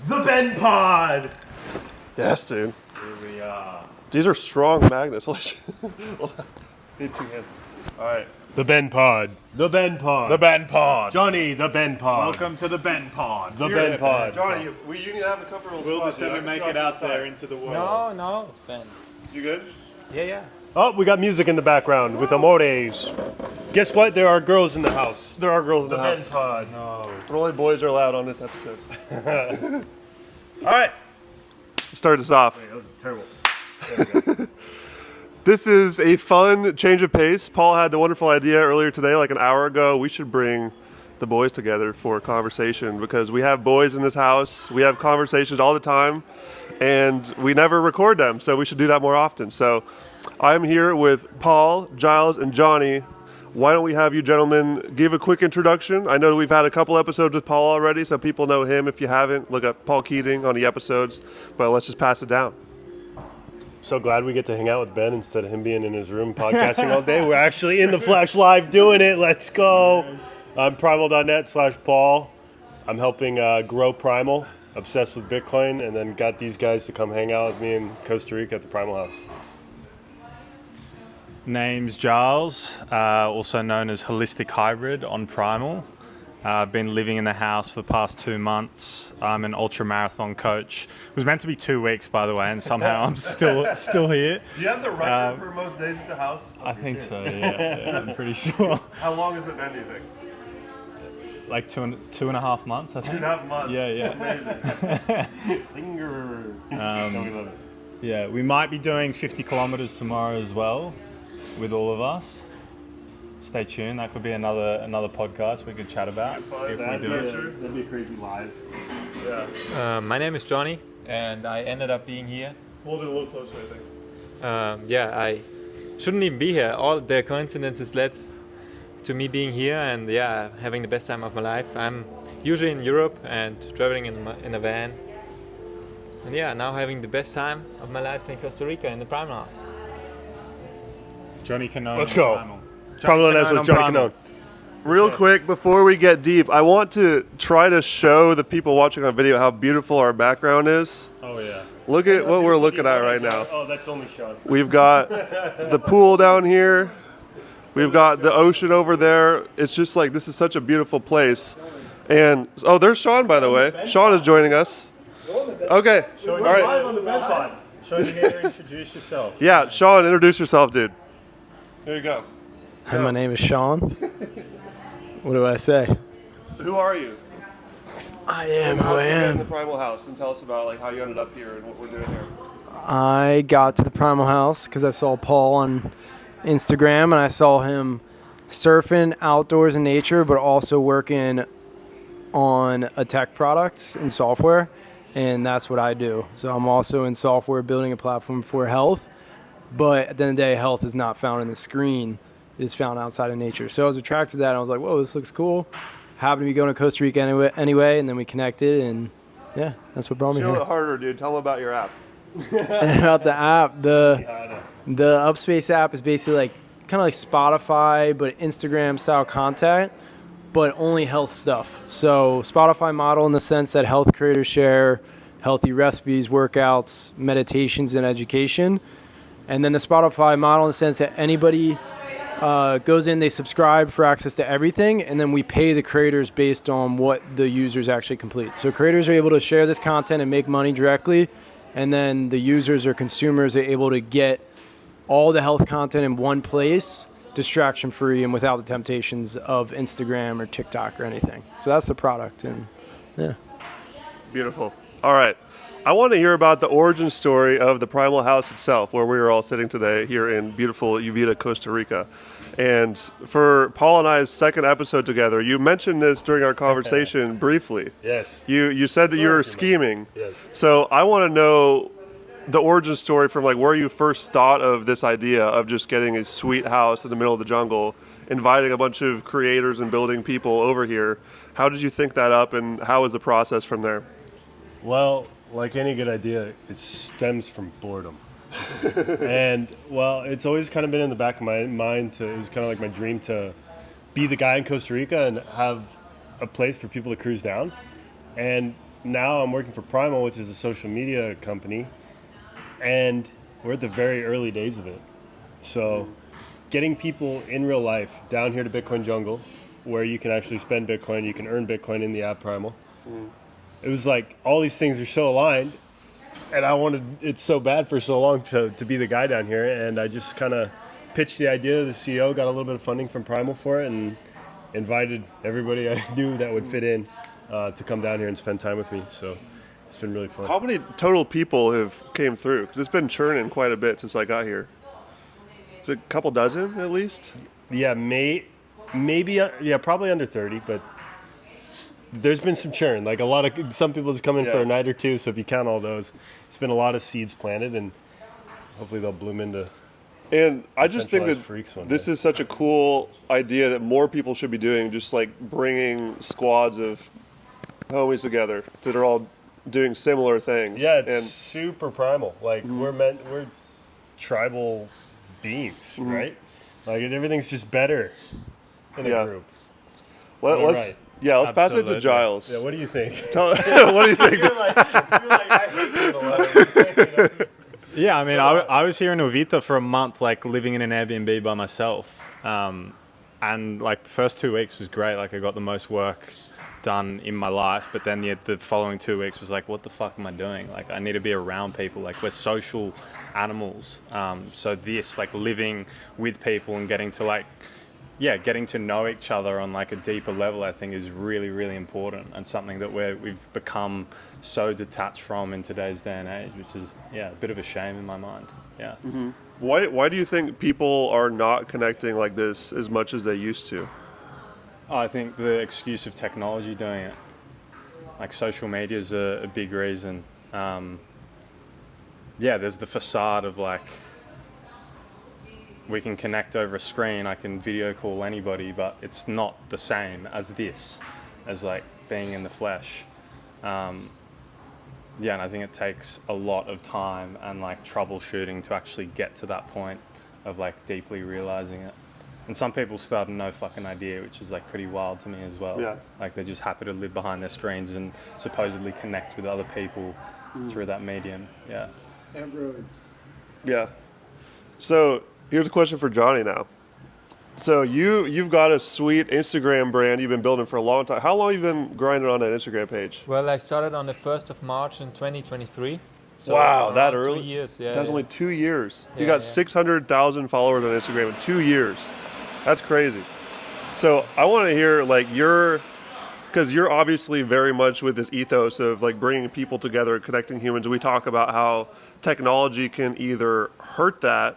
The Ben Pod! Yes, dude. Here we are. These are strong magnets. Holy shit. Need two hands. All right. The Ben Pod. The Ben Pod. The Ben Pod. Johnny, the Ben Pod. Welcome to the Ben Pod. The Ben Pod. Johnny, you need to have a comfortable Will spot. this ever make it out there into the world? No, Ben. You good? Yeah. Oh, we got music in the background with amores. Guess what? There are girls in the house. There are girls in the house. Ben Pod. No. Only boys are allowed on this episode. All right. Start us off. That was terrible. This is a fun change of pace. Paul had the wonderful idea earlier today, like an hour ago. We should bring the boys together for a conversation because we have boys in this house. We have conversations all the time, and we never record them, so we should do that more often. So I'm here with Paul, Giles, and Johnny. Why don't we have you gentlemen give a quick introduction? I know we've had a couple episodes with Paul already, so people know him. If you haven't, look up Paul Keating on the episodes, but let's just pass it down. So glad we get to hang out with Ben instead of him being in his room podcasting all day. We're actually in the flash live doing it. Let's go. I'm primal.net/Paul. I'm helping grow Primal, obsessed with Bitcoin, and then got these guys to come hang out with me in Costa Rica at the Primal House. Name's Giles, also known as Holistic Hybrid on Primal. I've been living in the house for the past 2 months. I'm an ultra marathon coach. It was meant to be 2 weeks, by the way, and somehow I'm still here. Do you have the record for most days at the house? I think so. Yeah, I'm pretty sure. How long has it been, do you think? Like two and a half months, I think. 2.5 months. Yeah. Amazing. Linger. Yeah, we might be doing 50 kilometers tomorrow as well, with all of us. Stay tuned. That could be another podcast we could chat about if we do it. That'd be a crazy live. Yeah. My name is Johnny, and I ended up being here. Hold it a little closer, I think. I shouldn't even be here. All the coincidences led to me being here, and having the best time of my life. I'm usually in Europe and traveling in a van. And now having the best time of my life in Costa Rica in the Primal House. Johnny Canone. Let's go. Primal. Primal with Johnny Canone. Real quick, before we get deep, I want to try to show the people watching on video how beautiful our background is. Oh, yeah. Look at what we're looking at right now. Oh, that's only Sean. We've got the pool down here. We've got the ocean over there. It's just like, this is such a beautiful place. And, oh, there's Sean, by the way. Sean is joining us. Okay. All right. live on the Ben Pod. Sean, you need to introduce yourself. Yeah, Sean, introduce yourself, dude. There you go. Hi, my name is Sean. What do I say? Who are you? I am who How'd I you get in the am. Primal House, and tell us about like how you ended up here and what we're doing here. I got to the Primal House because I saw Paul on Instagram and I saw him surfing outdoors in nature, but also working on a tech products and software, and that's what I do. So I'm also in software, building a platform for health, but at the end of the day, health is not found in the screen. It is found outside of nature. So I was attracted to that, and I was like, whoa, this looks cool. Happened to be going to Costa Rica anyway, and then we connected, and yeah, that's what brought me Show here. it harder, dude. Tell them about your app. About the app, the Upspace app is basically like kind of like Spotify, but Instagram style content, but only health stuff. So Spotify model in the sense that health creators share healthy recipes, workouts, meditations, and education. And then the Spotify model in the sense that anybody goes in, they subscribe for access to everything, and then we pay the creators based on what the users actually complete. So creators are able to share this content and make money directly, and then the users or consumers are able to get all the health content in one place, distraction free and without the temptations of Instagram or TikTok or anything. So that's the product, and yeah. Beautiful. All right. I want to hear about the origin story of the Primal House itself, where we are all sitting today here in beautiful Uvita, Costa Rica. And for Paul and I's second episode together, you mentioned this during our conversation briefly. Yes. You said that you were scheming. Yes. So I want to know the origin story from like where you first thought of this idea of just getting a sweet house in the middle of the jungle, inviting a bunch of creators and building people over here. How did you think that up, and how was the process from there? Well, like any good idea, it stems from boredom. And, well, it's always kind of been in the back of my mind it was kind of like my dream to be the guy in Costa Rica and have a place for people to cruise down. And now I'm working for Primal, which is a social media company, and we're at the very early days of it. So getting people in real life down here to Bitcoin Jungle, where you can actually spend Bitcoin, you can earn Bitcoin in the app Primal. It was like all these things are so aligned, and I wanted it so bad for so long to be the guy down here, and I just kind of pitched the idea to the CEO, got a little bit of funding from Primal for it, and invited everybody I knew that would fit in to come down here and spend time with me. So it's been really fun. How many total people have came through? Because it's been churning quite a bit since I got here. Is it a couple dozen at least? Yeah, maybe probably under 30, but there's been some churn. Like some people just come in for a night or two. So if you count all those, it's been a lot of seeds planted, and hopefully they'll bloom into. And I just think that freaks one this day. is such a cool idea that more people should be doing, just like bringing squads of homies together that are all doing similar things. Yeah, it's super primal. Like we're tribal beings, right? Like everything's just better in a group. Let's right. let's pass it to Absolutely. Giles. Yeah, what do you think? What do you think? you're like, I hate you a lot. Yeah, I mean, I was here in Uvita for a month, like living in an Airbnb by myself. And like the first 2 weeks was great. Like I got the most work done in my life, but then the following 2 weeks was like, what the fuck am I doing? Like I need to be around people. Like we're social animals. So this, like living with people and getting to know each other on like a deeper level, I think is really, really important, and something that we've become so detached from in today's day and age, which is a bit of a shame in my mind. Yeah. Mm-hmm. Why do you think people are not connecting like this as much as they used to? I think the excuse of technology doing it. Like social media is a big reason. There's the facade of like, we can connect over a screen, I can video call anybody, but it's not the same as this, as like being in the flesh. And I think it takes a lot of time and like troubleshooting to actually get to that point of like deeply realizing it. And some people still have no fucking idea, which is like pretty wild to me as well. Yeah. Like they're just happy to live behind their screens and supposedly connect with other people through that medium. Yeah. Yeah. So here's a question for Johnny now. So you've got a sweet Instagram brand you've been building for a long time. How long have you been grinding on that Instagram page? Well, I started on the 1st of March in 2023. So Wow, that around early? 2 years, yeah. That's yeah. only 2 years. You Yeah, got yeah. 600,000 followers on Instagram in 2 years. That's crazy. So I want to hear like because you're obviously very much with this ethos of like bringing people together, connecting humans. We talk about how technology can either hurt that,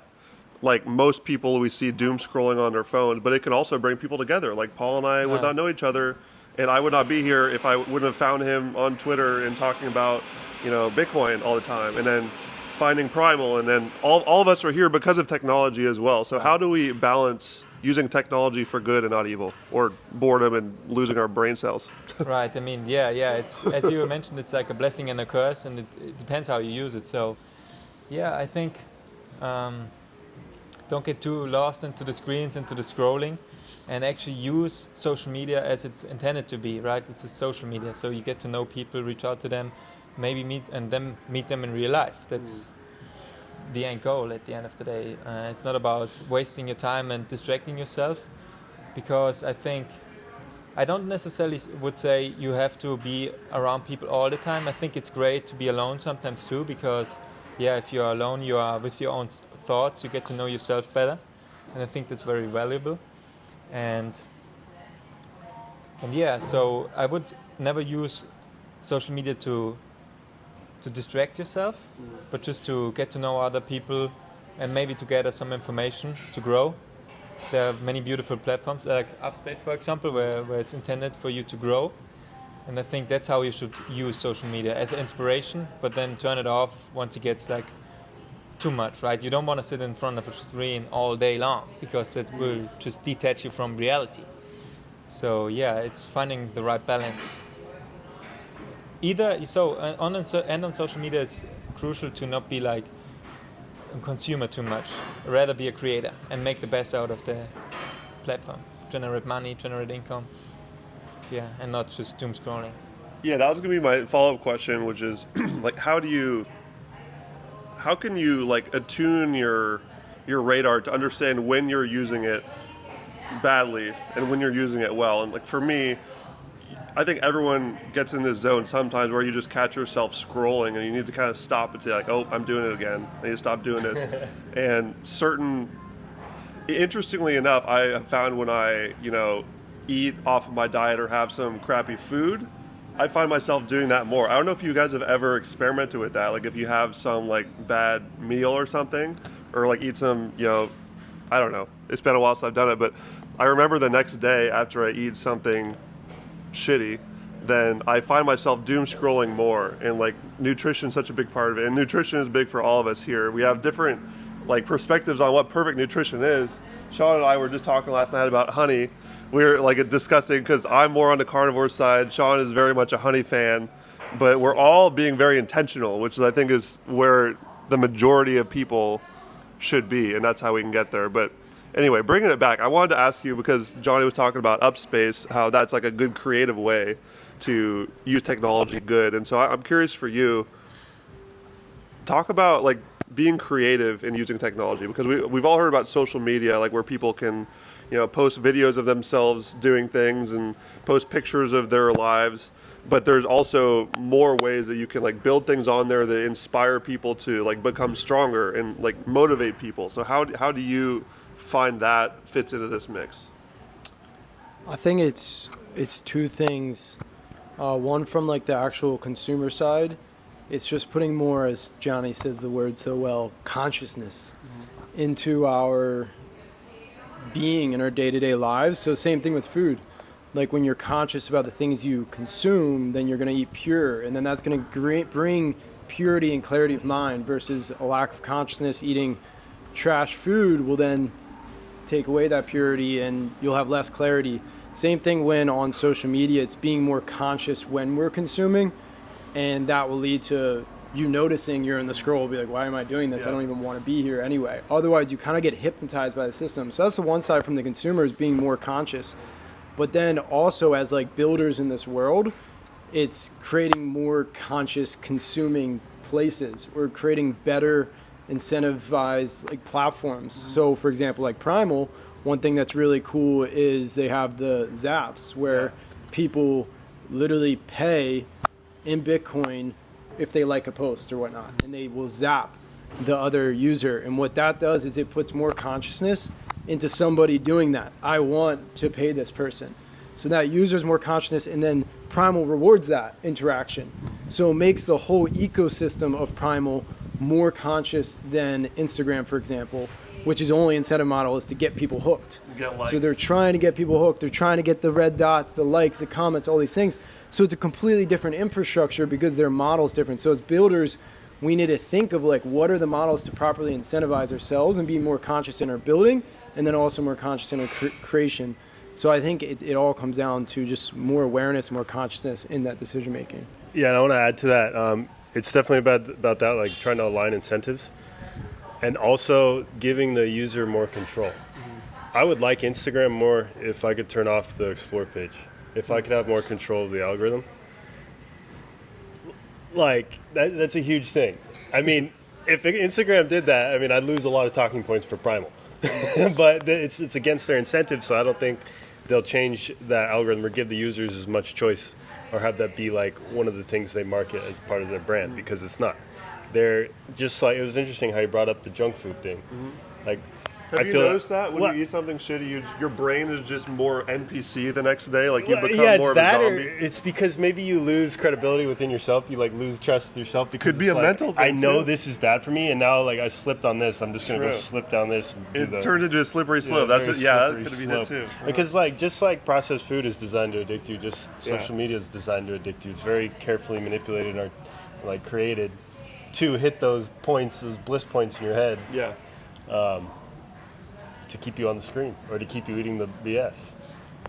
like most people we see doom scrolling on their phones, but it can also bring people together. Like Paul and I would not know each other, and I would not be here if I wouldn't have found him on Twitter and talking about, Bitcoin all the time, and then finding Primal, and then all of us are here because of technology as well. So how do we balance using technology for good and not evil, or boredom and losing our brain cells? Right. I mean, it's as you mentioned, it's like a blessing and a curse, and it depends how you use it. So, I think don't get too lost into the screens, into the scrolling, and actually use social media as it's intended to be. Right. It's a social media, so you get to know people, reach out to them, maybe meet them in real life. That's the end goal at the end of the day. It's not about wasting your time and distracting yourself, because I don't necessarily would say you have to be around people all the time. I think it's great to be alone sometimes too, because if you're alone, you are with your own thoughts, you get to know yourself better, and I think that's very valuable. And so I would never use social media to distract yourself, but just to get to know other people and maybe to gather some information to grow. There are many beautiful platforms like Upspace, for example, where it's intended for you to grow. And I think that's how you should use social media, as an inspiration, but then turn it off once it gets like too much, right? You don't want to sit in front of a screen all day long, because it will just detach you from reality. So it's finding the right balance. On social media, it's crucial to not be like a consumer too much, rather be a creator and make the best out of the platform, generate money, generate income, and not just doom scrolling. Yeah, that was gonna be my follow-up question, which is like, how can you like attune your radar to understand when you're using it badly and when you're using it well? And like for me, I think everyone gets in this zone sometimes where you just catch yourself scrolling and you need to kind of stop and say like, oh, I'm doing it again. I need to stop doing this. And interestingly enough, I have found when I, eat off of my diet or have some crappy food, I find myself doing that more. I don't know if you guys have ever experimented with that. Like if you have some like bad meal or something, or like eat some, I don't know. It's been a while since I've done it, but I remember the next day after I eat something shitty, then I find myself doom scrolling more. And like nutrition is such a big part of it. And nutrition is big for all of us here. We have different like perspectives on what perfect nutrition is. Sean and I were just talking last night about honey. We were like discussing, because I'm more on the carnivore side. Sean is very much a honey fan, but we're all being very intentional, which I think is where the majority of people should be, and that's how we can get there. But anyway, bringing it back, I wanted to ask you, because Johnny was talking about Upspace, how that's like a good creative way to use technology good. And so I'm curious for you, talk about like being creative in using technology, because we've all heard about social media, like where people can post videos of themselves doing things and post pictures of their lives, but there's also more ways that you can like build things on there that inspire people to like become stronger and like motivate people. So how do you find that fits into this mix? I think it's two things. One from like the actual consumer side, it's just putting more, as Johnny says the word so well, consciousness into our being in our day-to-day lives. So same thing with food. Like when you're conscious about the things you consume, then you're going to eat pure, and then that's going to bring purity and clarity of mind, versus a lack of consciousness. Eating trash food will then take away that purity and you'll have less clarity. Same thing when on social media, it's being more conscious when we're consuming, and that will lead to you noticing you're in the scroll, be like, why am I doing this? I don't even want to be here anyway. Otherwise, you kind of get hypnotized by the system. So that's the one side from the consumers, being more conscious. But then also as like builders in this world, it's creating more conscious consuming places. We're creating better incentivized like platforms. So for example, like Primal, one thing that's really cool is they have the zaps where people literally pay in Bitcoin if they like a post or whatnot, and they will zap the other user. And what that does is it puts more consciousness into somebody doing that. I want to pay this person. So that user's more consciousness, and then Primal rewards that interaction. So it makes the whole ecosystem of Primal more conscious than Instagram, for example, which is only incentive model is to get people hooked. So they're trying to get people hooked. They're trying to get the red dots, the likes, the comments, all these things. So it's a completely different infrastructure because their model's different. So as builders, we need to think of like, what are the models to properly incentivize ourselves and be more conscious in our building, and then also more conscious in our creation. So I think it all comes down to just more awareness, more consciousness in that decision making. Yeah, and I want to add to that. It's definitely about that, like trying to align incentives and also giving the user more control. I would like Instagram more if I could turn off the explore page. If I could have more control of the algorithm. Like, that's a huge thing. I mean, if Instagram did that, I mean, I'd lose a lot of talking points for Primal. But it's against their incentive, so I don't think they'll change that algorithm or give the users as much choice or have that be like one of the things they market as part of their brand, because it's not. They're just like, it was interesting how you brought up the junk food thing. Like, Have you noticed that when you eat something shitty, your brain is just more NPC the next day? Like you become more of a zombie? It's because maybe you lose credibility within yourself. You like lose trust with yourself because could be a mental thing. I know this is bad for me, and now like I slipped on this. I'm just gonna go slip down this. And it turned into a slippery slope. That's it. Yeah, that could be it too. Because like just like processed food is designed to addict you, just social media is designed to addict you. It's very carefully manipulated or like created to hit those points, those bliss points in your head. Yeah. To keep you on the screen or to keep you eating the BS.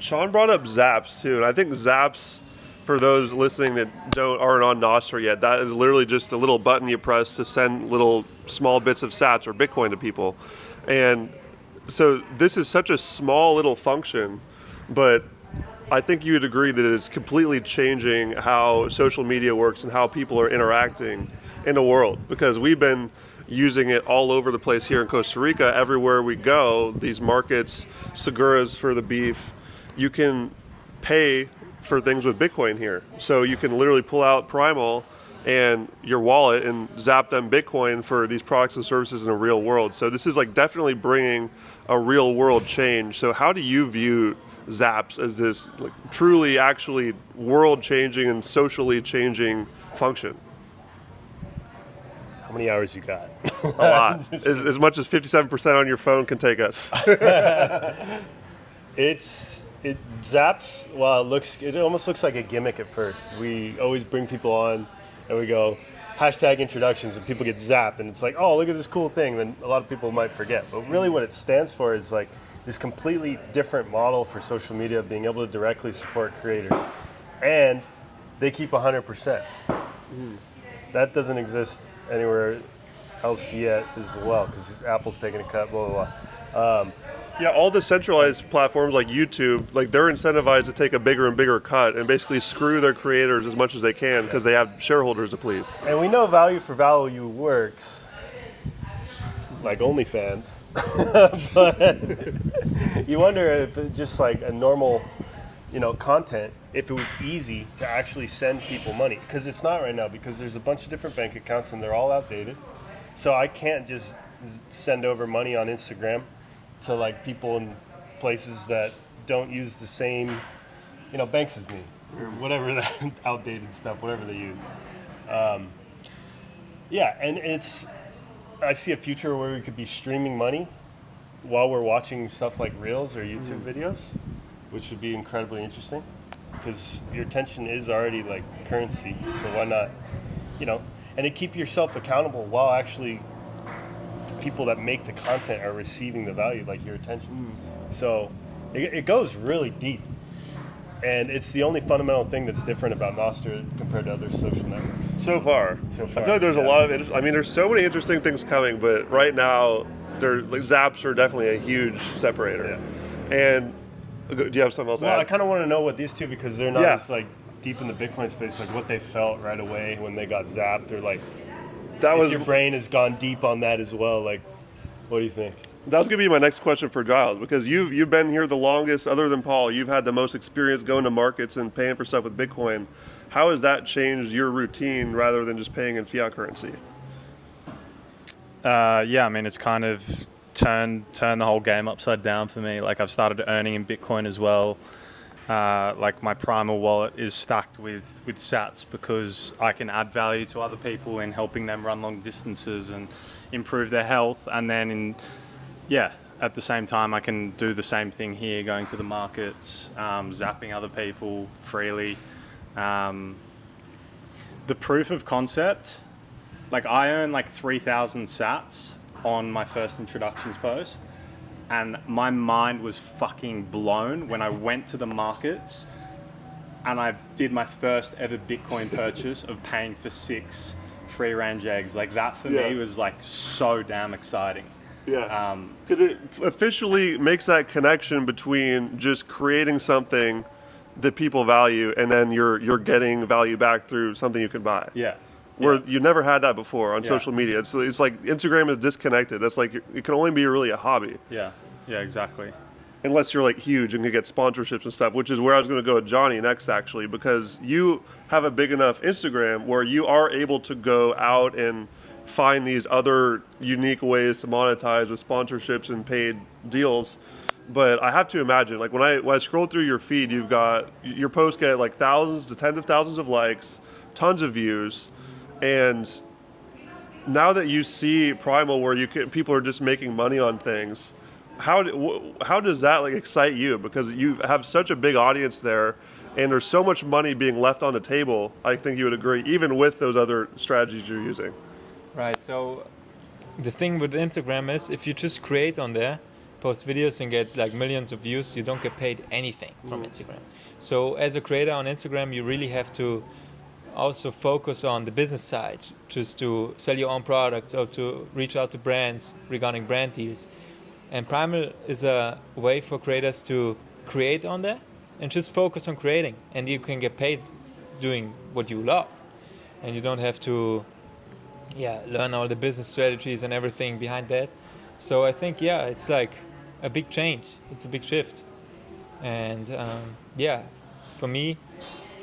Sean brought up Zaps too, and I think Zaps, for those listening that aren't on Nostr yet, that is literally just a little button you press to send little small bits of sats or Bitcoin to people. And so this is such a small little function, but I think you would agree that it's completely changing how social media works and how people are interacting in the world, because we've been using it all over the place here in Costa Rica. Everywhere we go, these markets, Seguras for the beef, you can pay for things with Bitcoin here. So you can literally pull out Primal and your wallet and zap them Bitcoin for these products and services in the real world. So this is like definitely bringing a real world change. So how do you view zaps as this like truly actually world changing and socially changing function? How many hours you got? A lot. As much as 57% on your phone can take us. It zaps. Well, it almost looks like a gimmick at first. We always bring people on and we go hashtag introductions and people get zapped and it's like, oh, look at this cool thing. Then a lot of people might forget. But really what it stands for is like this completely different model for social media, being able to directly support creators. And they keep 100%. That doesn't exist anywhere else yet as well, because Apple's taking a cut, blah, blah, blah. Yeah, all the centralized platforms like YouTube, like they're incentivized to take a bigger and bigger cut and basically screw their creators as much as they can because they have shareholders to please. And we know value for value works, like OnlyFans, but you wonder if it's just like a normal, content, if it was easy to actually send people money, because it's not right now, because there's a bunch of different bank accounts and they're all outdated. So I can't just send over money on Instagram to like people in places that don't use the same, banks as me, or whatever that outdated stuff, whatever they use. And I see a future where we could be streaming money while we're watching stuff like Reels or YouTube videos, which would be incredibly interesting, because your attention is already like currency, so why not, and to keep yourself accountable while actually people that make the content are receiving the value, like your attention. So it goes really deep, and it's the only fundamental thing that's different about Nostr compared to other social networks. So far. I feel like there's a lot of, there's so many interesting things coming, but right now, zaps are definitely a huge separator. Yeah. And do you have something else to add? I kind of want to know what these two, because they're not as like deep in the Bitcoin space, like what they felt right away when they got zapped, or like your brain has gone deep on that as well. Like, what do you think? That was going to be my next question for Giles, because you've been here the longest, other than Paul. You've had the most experience going to markets and paying for stuff with Bitcoin. How has that changed your routine rather than just paying in fiat currency? It's kind of turned the whole game upside down for me. Like, I've started earning in Bitcoin as well. Like, my Primal wallet is stacked with sats, because I can add value to other people in helping them run long distances and improve their health. And then at the same time, I can do the same thing here, going to the markets, zapping other people freely. The proof of concept, like, I earn like 3,000 sats on my first introductions post, and my mind was fucking blown when I went to the markets and I did my first ever Bitcoin purchase of paying for 6 free range eggs. Like, that for me was like so damn exciting. Yeah, because it officially makes that connection between just creating something that people value, and then you're getting value back through something you can buy. Yeah. Where you never had that before on social media. It's like Instagram is disconnected. It's like it can only be really a hobby. Yeah, exactly. Unless you're like huge and can get sponsorships and stuff, which is where I was going to go with Johnny next, actually, because you have a big enough Instagram where you are able to go out and find these other unique ways to monetize with sponsorships and paid deals. But I have to imagine, like, when I scroll through your feed, you've got your posts get like thousands to tens of thousands of likes, tons of views, and now that you see Primal, where people are just making money on things, how does that like excite you? Because you have such a big audience there, and there's so much money being left on the table. I think you would agree, even with those other strategies you're using. Right. So the thing with Instagram is, if you just create on there, post videos and get like millions of views, you don't get paid anything from Instagram. So as a creator on Instagram, you really have to also focus on the business side, just to sell your own products or to reach out to brands regarding brand deals. And Primal is a way for creators to create on there and just focus on creating, and you can get paid doing what you love, and you don't have to learn all the business strategies and everything behind that. So I think it's like a big change, it's a big shift, and for me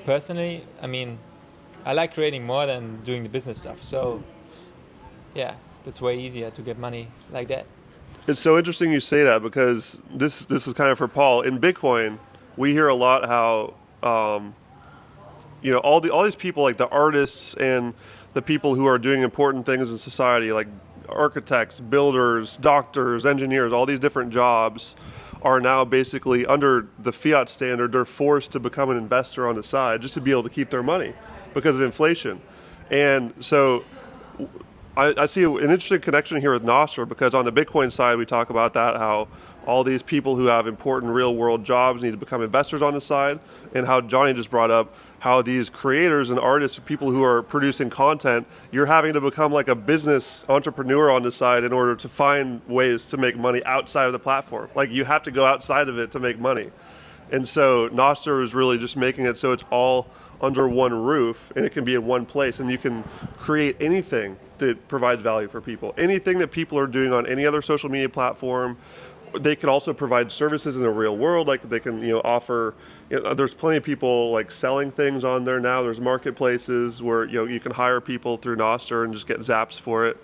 personally, I mean, I like creating more than doing the business stuff, so that's way easier to get money like that. It's so interesting you say that, because this is kind of for Paul. In Bitcoin, we hear a lot how all these people, like the artists and the people who are doing important things in society, like architects, builders, doctors, engineers, all these different jobs, are now basically under the fiat standard. They're forced to become an investor on the side just to be able to keep their money because of inflation. And so I see an interesting connection here with Nostr, because on the Bitcoin side, we talk about that, how all these people who have important real world jobs need to become investors on the side, and how Johnny just brought up how these creators and artists, people who are producing content, you're having to become like a business entrepreneur on the side in order to find ways to make money outside of the platform. Like, you have to go outside of it to make money. And so Nostr is really just making it so it's all under one roof, and it can be in one place, and you can create anything that provides value for people. Anything that people are doing on any other social media platform. They can also provide services in the real world, like they can offer. There's plenty of people like selling things on there now. There's marketplaces where you can hire people through Nostr and just get zaps for it.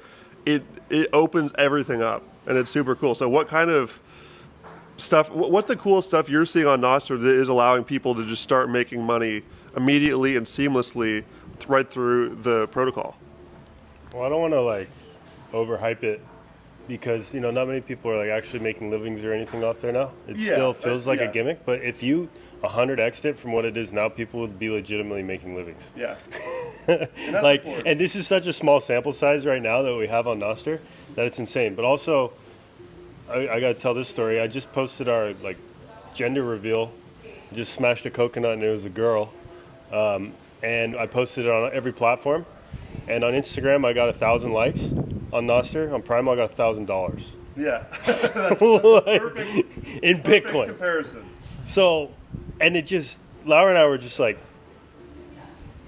It opens everything up, and it's super cool. So what kind of stuff? What's the cool stuff you're seeing on Nostr that is allowing people to just start making money immediately and seamlessly right through the protocol? Well, I don't want to like overhype it, because not many people are like actually making livings or anything off there now. It still feels like a gimmick, but if you 100x'd it from what it is now, people would be legitimately making livings. Yeah. Like, and this is such a small sample size right now that we have on Nostr that it's insane. But also, I gotta tell this story. I just posted our like gender reveal. Just smashed a coconut and it was a girl, and I posted it on every platform. And on Instagram, I got 1,000 likes. On Nostr, on Primal, I got $1,000. Yeah. Like, in Bitcoin. Comparison. So, and it just, Laura and I were just like,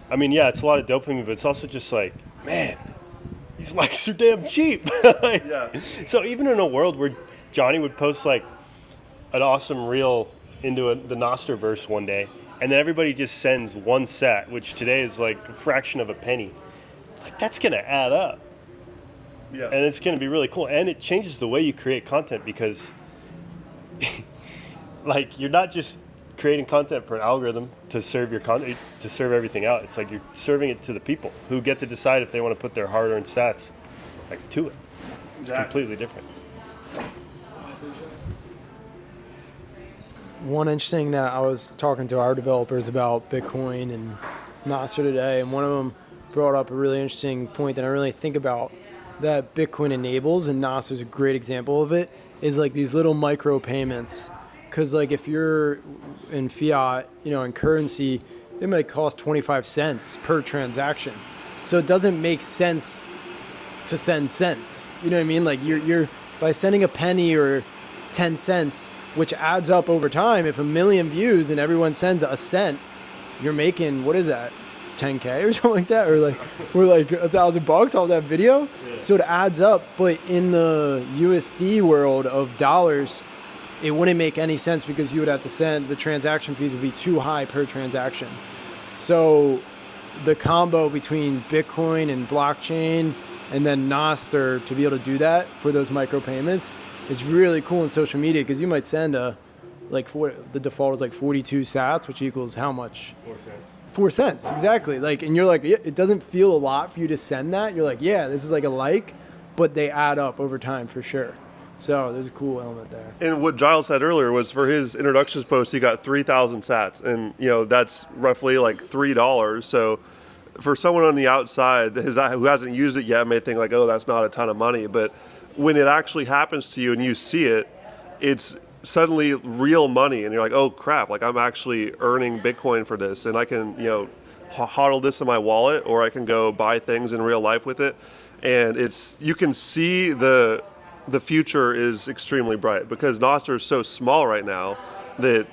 I mean, yeah, it's a lot of dopamine, but it's also just like, man, these likes are damn cheap. Yeah. So even in a world where Johnny would post like an awesome reel into the Nostrverse one day, and then everybody just sends one set, which today is like a fraction of a penny. Like, that's going to add up. Yeah. And it's going to be really cool. And it changes the way you create content, because like, you're not just creating content for an algorithm to serve your content, to serve everything out. It's like you're serving it to the people who get to decide if they want to put their hard-earned sats like to it. It's completely different. One interesting that I was talking to our developers about Bitcoin and Nostr today, and one of them brought up a really interesting point that I really think about that Bitcoin enables, and Nostr is a great example of it, is like these little micro payments. Because like if you're in fiat, in currency, it might cost 25 cents per transaction. So it doesn't make sense to send cents. You know what I mean? Like you're by sending a penny or 10 cents, which adds up over time. If 1 million views and everyone sends a cent, you're making, what is that? 10K or something like that, or like we're like $1,000 off that video. Yeah. So it adds up. But in the USD world of dollars, it wouldn't make any sense, because you would have to send, the transaction fees would be too high per transaction. So the combo between Bitcoin and blockchain and then Nostr to be able to do that for those micropayments is really cool in social media, because you might send the default is like 42 sats, which equals how much? 4 cents. 4 cents, exactly. Like, and you're like, it doesn't feel a lot for you to send that. You're like, yeah, this is like a like, but they add up over time for sure. So there's a cool element there. And what Giles said earlier was, for his introductions post, he got 3,000 sats, and that's roughly like $3. So for someone on the outside who hasn't used it yet may think like, oh, that's not a ton of money. But when it actually happens to you and you see it, it's suddenly real money, and you're like, oh crap, like I'm actually earning Bitcoin for this, and I can hodl this in my wallet, or I can go buy things in real life with it. And you can see the future is extremely bright, because Nostr is so small right now that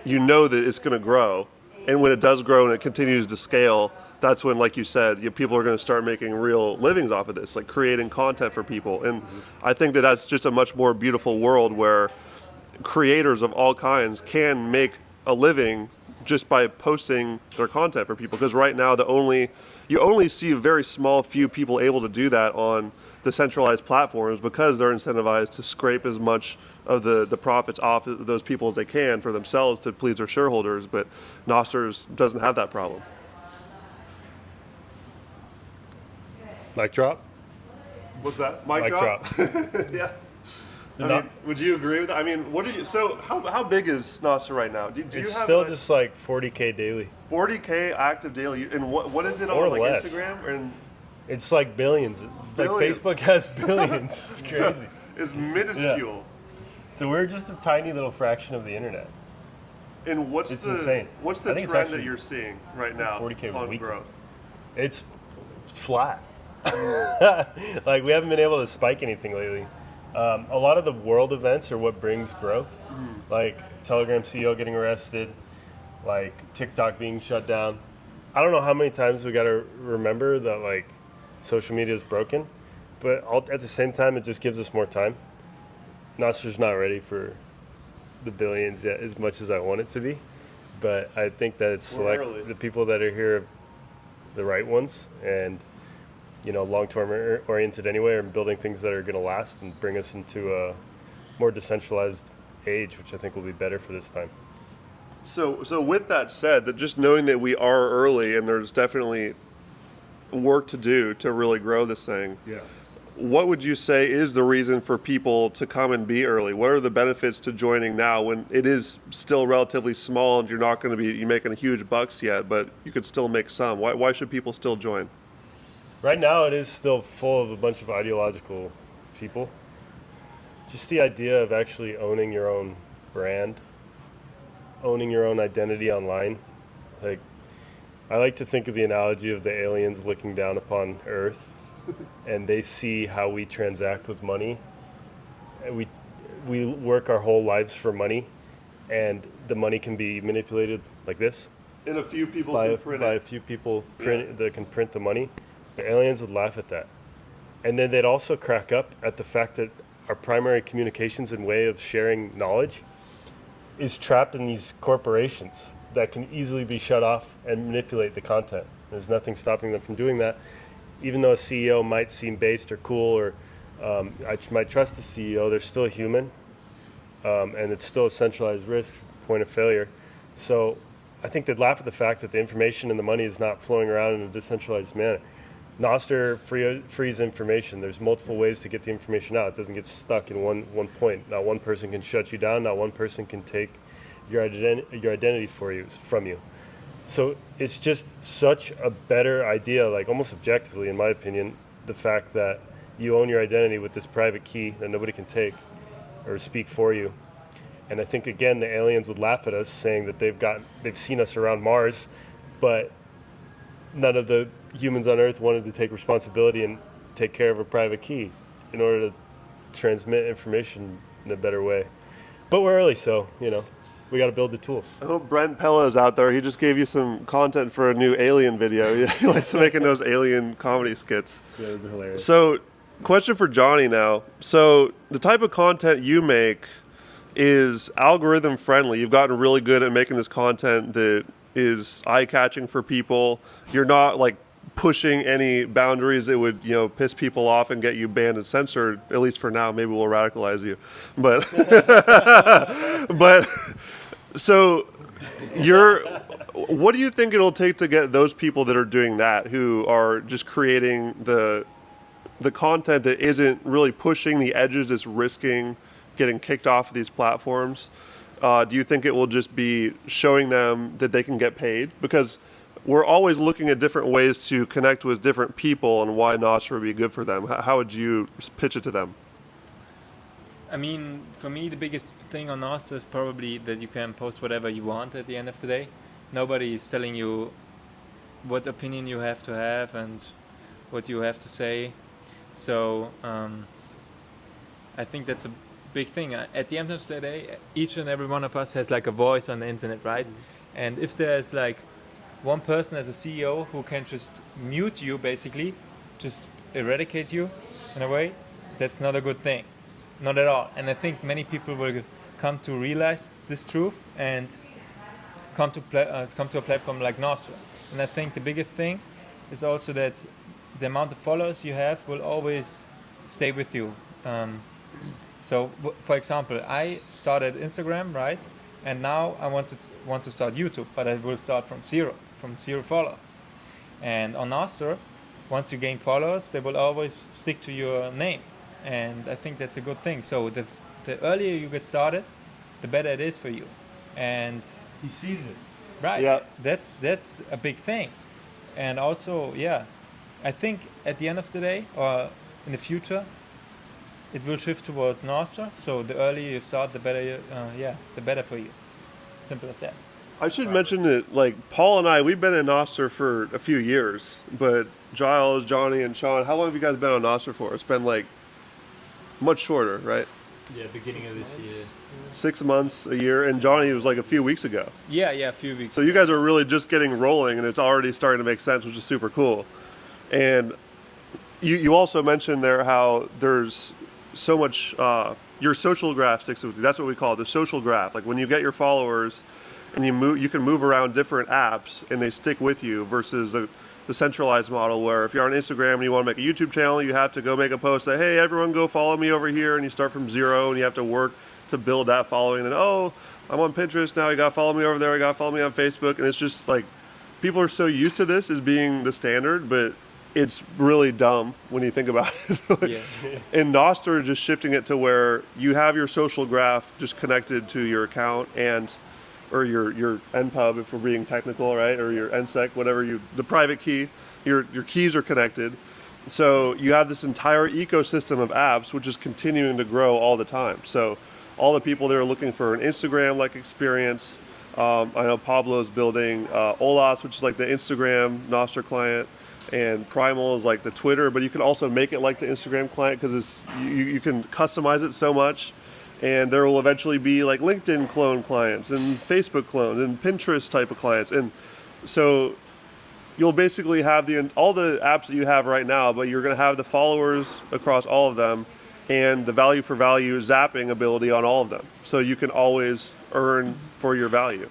you know that it's going to grow. And when it does grow and it continues to scale, that's when, like you said, people are going to start making real livings off of this, like creating content for people. And I think that that's just a much more beautiful world where creators of all kinds can make a living just by posting their content for people. Because right now, you only see a very small few people able to do that on the centralized platforms because they're incentivized to scrape as much of the profits off of those people as they can for themselves to please their shareholders. But Nostr doesn't have that problem. Mic drop. What's that? Mic drop. Yeah. I mean, would you agree with that? I mean, so how big is Nostr right now? Do you It's have still just like 40K daily. 40K active daily, and what is it Or on like less. Instagram? And It's like billions. Billions. Like Facebook has billions. It's crazy. it's minuscule. So we're just a tiny little fraction of the internet. And what's It's the insane. What's I the think it's trend actually- that you're seeing right now 40K was on weekly. growth? It's flat. Like we haven't been able to spike anything lately. A lot of the world events are what brings growth. Like Telegram CEO getting arrested, like TikTok being shut down. I don't know how many times we got to remember that like social media is broken, but at the same time it just gives us more time. Nostr's not ready for the billions yet as much as I want it to be, but I think that it's We're early. the people that are here, the right ones, and long-term oriented anyway, are building things that are going to last and bring us into a more decentralized age, which I think will be better for this time. So with that said, that just knowing that we are early and there's definitely work to do to really grow this thing. Yeah. What would you say is the reason for people to come and be early? What are the benefits to joining now when it is still relatively small and you're not going to be making huge bucks yet, but you could still make some? Why should people still join? Right now, it is still full of a bunch of ideological people. Just the idea of actually owning your own brand, owning your own identity online. Like, I like to think of the analogy of the aliens looking down upon Earth, and they see how we transact with money. And we work our whole lives for money, and the money can be manipulated like this And a few people by can print a it. few people that can print the money. The aliens would laugh at that. And then they'd also crack up at the fact that our primary communications and way of sharing knowledge is trapped in these corporations that can easily be shut off and manipulate the content. There's nothing stopping them from doing that. Even though a CEO might seem based or cool, or I might trust the CEO, they're still human, and it's still a centralized risk, point of failure. So I think they'd laugh at the fact that the information and the money is not flowing around in a decentralized manner. Nostr frees information. There's multiple ways to get the information out. It doesn't get stuck in one point. Not one person can shut you down. Not one person can take your identity from you. So it's just such a better idea, like almost objectively, in my opinion, the fact that you own your identity with this private key that nobody can take or speak for you. And I think, again, the aliens would laugh at us saying that they've seen us around Mars, but none of the humans on Earth wanted to take responsibility and take care of a private key in order to transmit information in a better way. But we're early, so, we got to build the tools. I hope Brent Pella is out there. He just gave you some content for a new Alien video. He likes making those alien comedy skits. Yeah, those are hilarious. So, question for Johnny now. So, the type of content you make is algorithm friendly. You've gotten really good at making this content that is eye-catching for people. You're not like pushing any boundaries that would, piss people off and get you banned and censored. At least for now. Maybe we'll radicalize you. But so what do you think it'll take to get those people that are doing that, who are just creating the content that isn't really pushing the edges, that's risking getting kicked off of these platforms? Do you think it will just be showing them that they can get paid? Because we're always looking at different ways to connect with different people and why Nostr would be good for them. How would you pitch it to them? I mean, for me, the biggest thing on Nostr is probably that you can post whatever you want at the end of the day. Nobody is telling you what opinion you have to have and what you have to say. So I think that's a big thing. At the end of the day, each and every one of us has like a voice on the internet, right? And if there's like one person as a CEO who can just mute you, basically, just eradicate you in a way, that's not a good thing. Not at all. And I think many people will come to realize this truth and come to a platform like Nostr. And I think the biggest thing is also that the amount of followers you have will always stay with you. For example, I started Instagram, right? And now I want to start YouTube, but I will start from zero followers. And on Nostr, once you gain followers, they will always stick to your name. And I think that's a good thing. So the earlier you get started, the better it is for you. And He sees it. right, Yeah. that's a big thing. And also, yeah, I think at the end of the day, or in the future, it will shift towards Nostr. So the earlier you start, the better. The better for you. Simple as that. I should mention that, like, Paul and I, we've been in Nostr for a few years, but Giles, Johnny, and Sean, how long have you guys been on Nostr for? It's been, like, much shorter, right? Yeah, beginning of this year. 6 months, a year, and Johnny was, like, a few weeks ago. Yeah, a few weeks. So you guys are really just getting rolling, and it's already starting to make sense, which is super cool. And you also mentioned there how there's so much, your social graph sticks with you. That's what we call it, the social graph. Like, when you get your followers, and you can move around different apps and they stick with you versus the centralized model where if you're on Instagram and you want to make a YouTube channel, you have to go make a post that, hey, everyone go follow me over here, and you start from zero and you have to work to build that following. And oh, I'm on Pinterest now, you got to follow me over there, you got to follow me on Facebook. And it's just like, people are so used to this as being the standard, but it's really dumb when you think about it. Yeah. And Nostr just shifting it to where you have your social graph just connected to your account or your NPub, if we're being technical, right? Or your NSEC, whatever the private key, your keys are connected. So you have this entire ecosystem of apps, which is continuing to grow all the time. So all the people that are looking for an Instagram-like experience, I know Pablo's building Olas, which is like the Instagram Nostr client, and Primal is like the Twitter, but you can also make it like the Instagram client because you can customize it so much. And there will eventually be like LinkedIn clone clients and Facebook clone and Pinterest type of clients. And so you'll basically have all the apps that you have right now, but you're going to have the followers across all of them and the value for value zapping ability on all of them. So you can always earn for your value.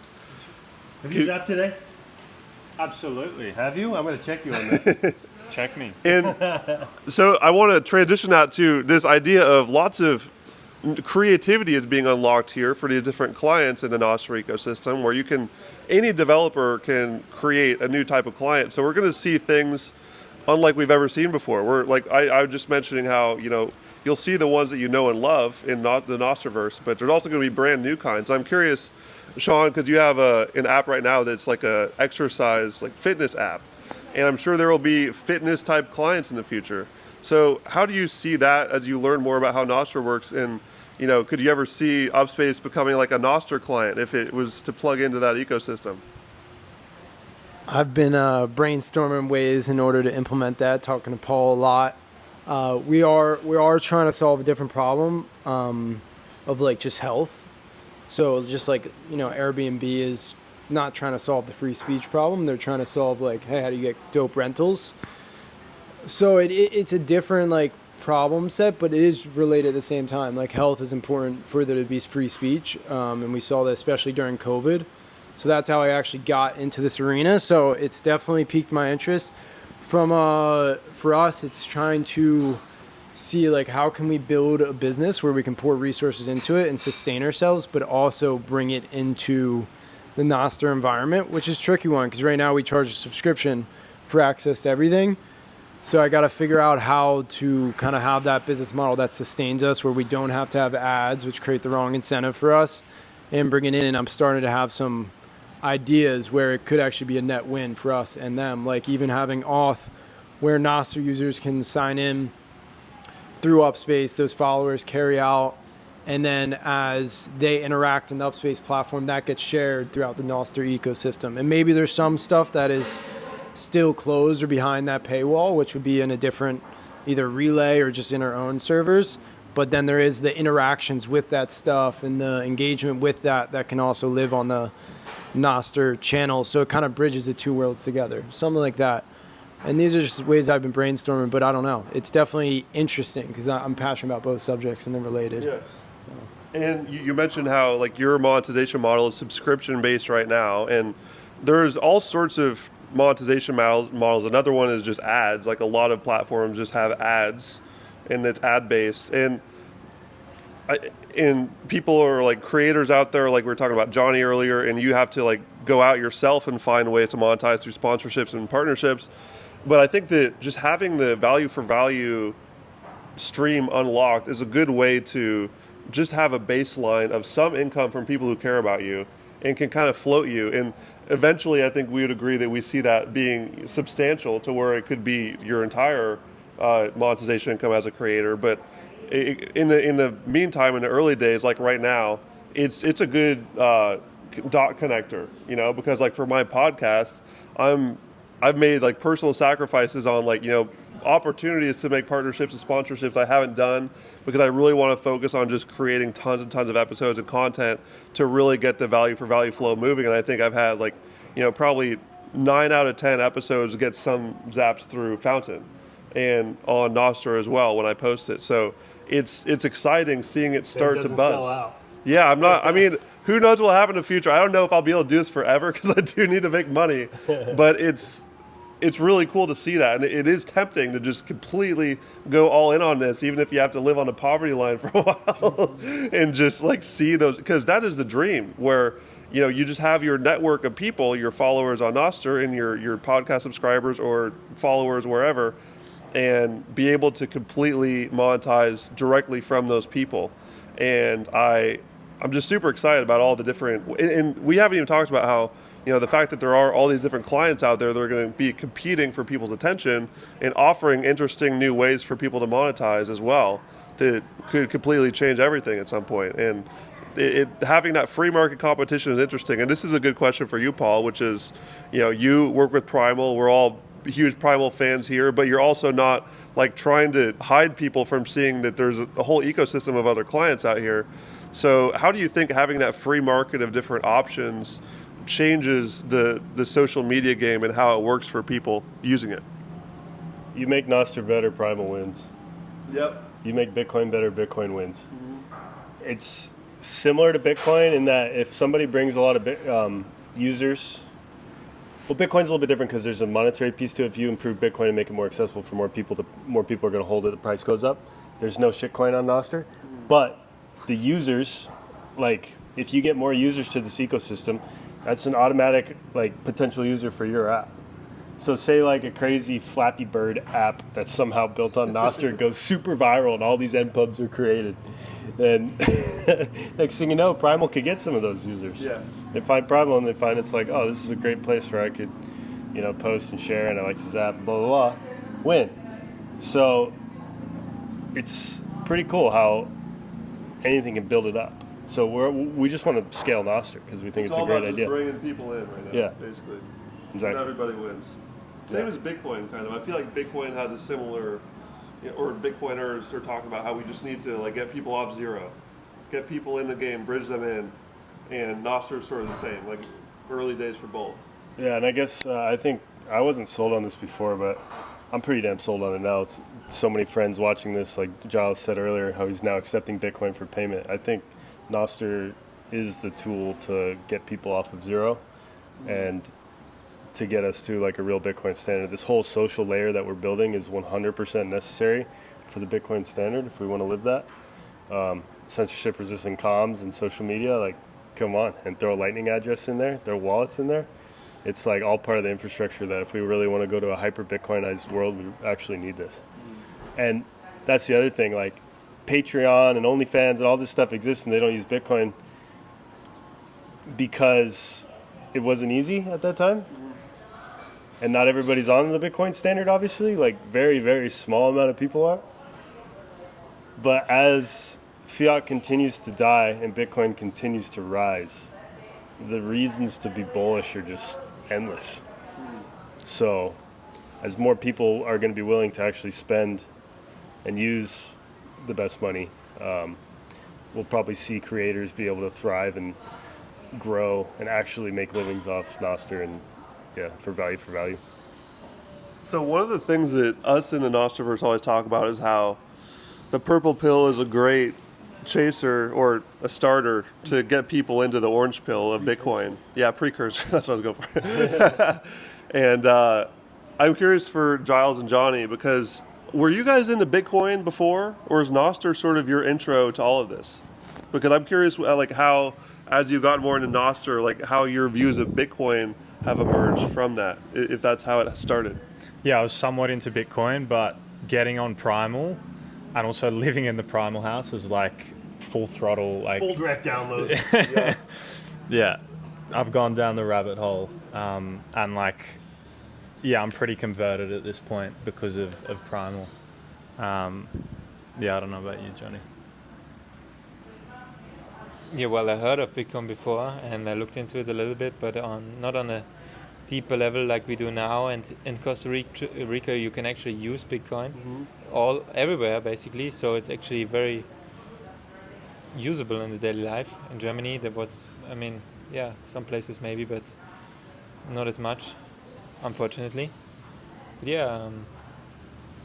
Have you zapped today? Absolutely. Have you? I'm going to check you on that. Check me. And so I want to transition that to this idea of lots of creativity is being unlocked here for these different clients in the Nostr ecosystem, where any developer can create a new type of client. So we're going to see things unlike we've ever seen before. We're like, I was just mentioning how, you'll see the ones that you know and love in the Nostrverse, but there's also going to be brand new kinds. I'm curious, Sean, because you have an app right now that's like a exercise, like fitness app, and I'm sure there will be fitness type clients in the future. So how do you see that as you learn more about how Nostr works? And could you ever see Upspace becoming like a Nostr client if it was to plug into that ecosystem? I've been brainstorming ways in order to implement that, talking to Paul a lot. We are trying to solve a different problem of like just health. So just like, Airbnb is not trying to solve the free speech problem. They're trying to solve like, hey, how do you get dope rentals? So it's a different like problem set, but it is related at the same time. Like health is important for there to be free speech, and we saw that especially during COVID. So that's how I actually got into this arena. So it's definitely piqued my interest. For us, it's trying to see like how can we build a business where we can pour resources into it and sustain ourselves, but also bring it into the Nostr environment, which is a tricky one because right now we charge a subscription for access to everything. So I got to figure out how to kind of have that business model that sustains us, where we don't have to have ads, which create the wrong incentive for us, and bring it in. And I'm starting to have some ideas where it could actually be a net win for us and them, like even having auth where Nostr users can sign in through Upspace, those followers carry out, and then as they interact in the Upspace platform, that gets shared throughout the Nostr ecosystem. And maybe there's some stuff that is still closed or behind that paywall, which would be in a different either relay or just in our own servers. But then there is the interactions with that stuff and the engagement with that can also live on the Nostr channel. So it kind of bridges the two worlds together, something like that. And these are just ways I've been brainstorming, but I don't know. It's definitely interesting because I'm passionate about both subjects and they're related. Yeah. And you mentioned how like your monetization model is subscription based right now, and there's all sorts of monetization models. Another one is just ads. Like a lot of platforms just have ads, and it's ad based. And people are like creators out there, like we were talking about Johnny earlier, and you have to like go out yourself and find ways to monetize through sponsorships and partnerships. But I think that just having the value for value stream unlocked is a good way to just have a baseline of some income from people who care about you and can kind of float you. And eventually, I think we would agree that we see that being substantial to where it could be your entire monetization income as a creator. But in the meantime, in the early days, like right now, it's a good dot connector, you know, because like for my podcast, I've made like personal sacrifices on like, you know, opportunities to make partnerships and sponsorships I haven't done because I really want to focus on just creating tons and tons of episodes and content to really get the value for value flow moving. And I think I've had like, you know, probably 9 out of 10 episodes get some zaps through Fountain and on Nostr as well when I post it. So it's exciting seeing it start to buzz. Yeah, I mean, who knows what will happen in the future? I don't know if I'll be able to do this forever because I do need to make money, but it's really cool to see that. And it is tempting to just completely go all in on this, even if you have to live on the poverty line for a while and just like see those, because that is the dream where, you know, you just have your network of people, your followers on Nostr and your podcast subscribers or followers wherever, and be able to completely monetize directly from those people. And I'm just super excited about all the different, and we haven't even talked about how, you know, the fact that there are all these different clients out there that are going to be competing for people's attention and offering interesting new ways for people to monetize as well that could completely change everything at some point. And having that free market competition is interesting. And this is a good question for you, Paul, which is, you know, you work with Primal. We're all huge Primal fans here, but you're also not like trying to hide people from seeing that there's a whole ecosystem of other clients out here. So how do you think having that free market of different options changes the social media game and how it works for people using it? You make Nostr better, Primal wins. Yep. You make Bitcoin better, Bitcoin wins. It's similar to Bitcoin in that if somebody brings a lot of users, well, Bitcoin's a little bit different because there's a monetary piece to it. If you improve Bitcoin and make it more accessible for more people are going to hold it, the price goes up. There's no shitcoin on Nostr. But the users, like, if you get more users to this ecosystem, that's an automatic, like, potential user for your app. So say, like, a crazy Flappy Bird app that's somehow built on Nostr goes super viral and all these NPubs are created. And next thing you know, Primal could get some of those users. Yeah. They find Primal and they find it's like, oh, this is a great place where I could, you know, post and share and I like this app, blah, blah, blah. Win. So it's pretty cool how anything can build it up. So we just want to scale Nostr because we think it's a great idea. It's all about just bringing people in right now, Yeah. basically. Exactly. And everybody wins. Same as Bitcoin, kind of. I feel like Bitcoin has a similar, you know, or Bitcoiners are talking about how we just need to like get people off zero, get people in the game, bridge them in, and Nostr is sort of the same, like early days for both. Yeah, and I guess I think I wasn't sold on this before, but I'm pretty damn sold on it now. It's so many friends watching this, like Giles said earlier, how he's now accepting Bitcoin for payment. I think Nostr is the tool to get people off of zero and to get us to like a real Bitcoin standard. This whole social layer that we're building is 100% necessary for the Bitcoin standard if we want to live that. Censorship resistant comms and social media, like, come on, and throw a lightning address in there, throw wallets in there. It's like all part of the infrastructure that if we really want to go to a hyper Bitcoinized world, we actually need this. And that's the other thing, like Patreon and OnlyFans and all this stuff exists and they don't use Bitcoin because it wasn't easy at that time. And not everybody's on the Bitcoin standard, obviously, like very, very small amount of people are. But as fiat continues to die and Bitcoin continues to rise, the reasons to be bullish are just endless. So as more people are going to be willing to actually spend and use the best money, We'll probably see creators be able to thrive and grow and actually make livings off Nostr and for value. So one of the things that us in the Nostriverse always talk about is how the purple pill is a great chaser or a starter to get people into the orange pill of Bitcoin. Yeah, precursor. That's what I was going for. And I'm curious for Giles and Johnny, because were you guys into Bitcoin before, or is Nostr sort of your intro to all of this? Because I'm curious, like, how, as you got more into Nostr, like how your views of Bitcoin have emerged from that, if that's how it started. Yeah, I was somewhat into Bitcoin, but getting on Primal and also living in the Primal House was like full throttle, like Full direct download. yeah, I've gone down the rabbit hole, and like, yeah, I'm pretty converted at this point because of Primal. Yeah, I don't know about you, Johnny. Yeah, well, I heard of Bitcoin before and I looked into it a little bit, but not on a deeper level like we do now. And in Costa Rica, you can actually use Bitcoin everywhere basically. So it's actually very usable in the daily life. In Germany, there was, some places maybe, but not as much, unfortunately. But yeah,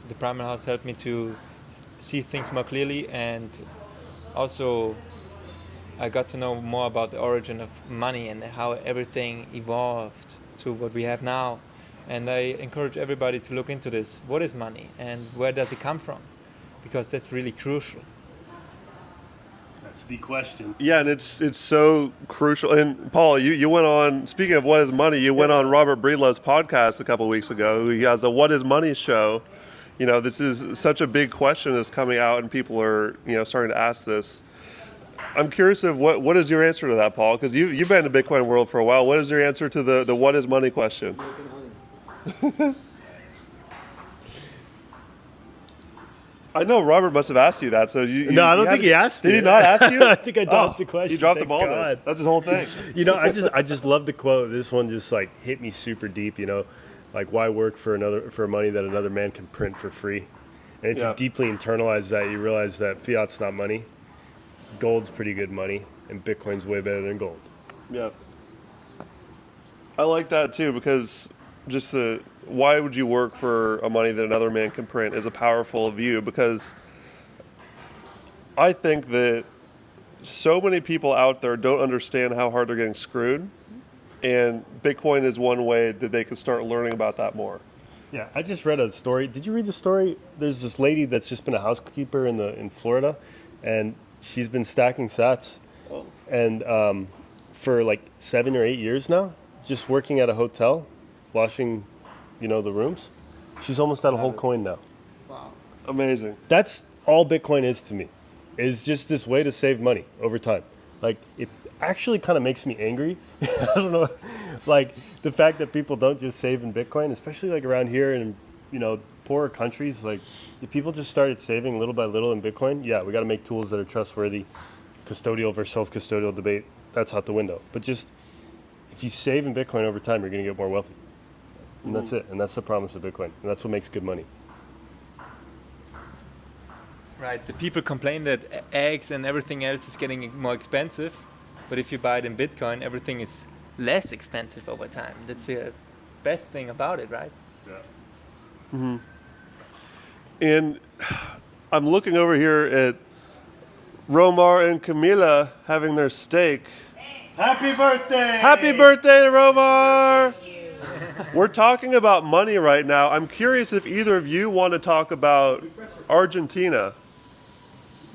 the Primal House helped me to see things more clearly, and also I got to know more about the origin of money and how everything evolved to what we have now. And I encourage everybody to look into this. What is money and where does it come from? Because that's really crucial. That's the question. Yeah, and it's so crucial. And Paul, you went on, speaking of what is money, you went on Robert Breedlove's podcast a couple of weeks ago. He has a What is Money show. You know, this is such a big question that's coming out, and people are, starting to ask this. I'm curious of what is your answer to that, Paul? Because you've been in the Bitcoin world for a while. What is your answer to the what is money question? I know Robert must have asked you that. So No, I don't think he asked me. Did he not ask you? I think I dropped the question. You dropped the Thank ball there. God. That's his whole thing. I just love the quote. This one just like hit me super deep. Like why work for money that another man can print for free? And if you deeply internalize that, you realize that fiat's not money. Gold's pretty good money, and Bitcoin's way better than gold. Yeah. I like that too, because just why would you work for a money that another man can print is a powerful view, because I think that so many people out there don't understand how hard they're getting screwed, and Bitcoin is one way that they can start learning about that more. Yeah, I just read a story. Did you read the story? There's this lady that's just been a housekeeper in Florida, and she's been stacking sats, and for like 7 or 8 years now, just working at a hotel, washing, the rooms. She's almost at a whole coin now. Wow. Amazing. That's all Bitcoin is to me. Is just this way to save money over time. Like, it actually kind of makes me angry. I don't know, like the fact that people don't just save in Bitcoin, especially like around here in poorer countries. Like, if people just started saving little by little in Bitcoin, we got to make tools that are trustworthy. Custodial versus self-custodial debate, that's out the window. But just if you save in Bitcoin over time, you're going to get more wealthy. And that's it. And that's the promise of Bitcoin. And that's what makes good money. Right. The people complain that eggs and everything else is getting more expensive, but if you buy it in Bitcoin, everything is less expensive over time. That's the best thing about it, right? Yeah. Mm-hmm. And I'm looking over here at Romar and Camila having their steak. Happy birthday! Happy birthday to Romar! We're talking about money right now. I'm curious if either of you want to talk about Argentina,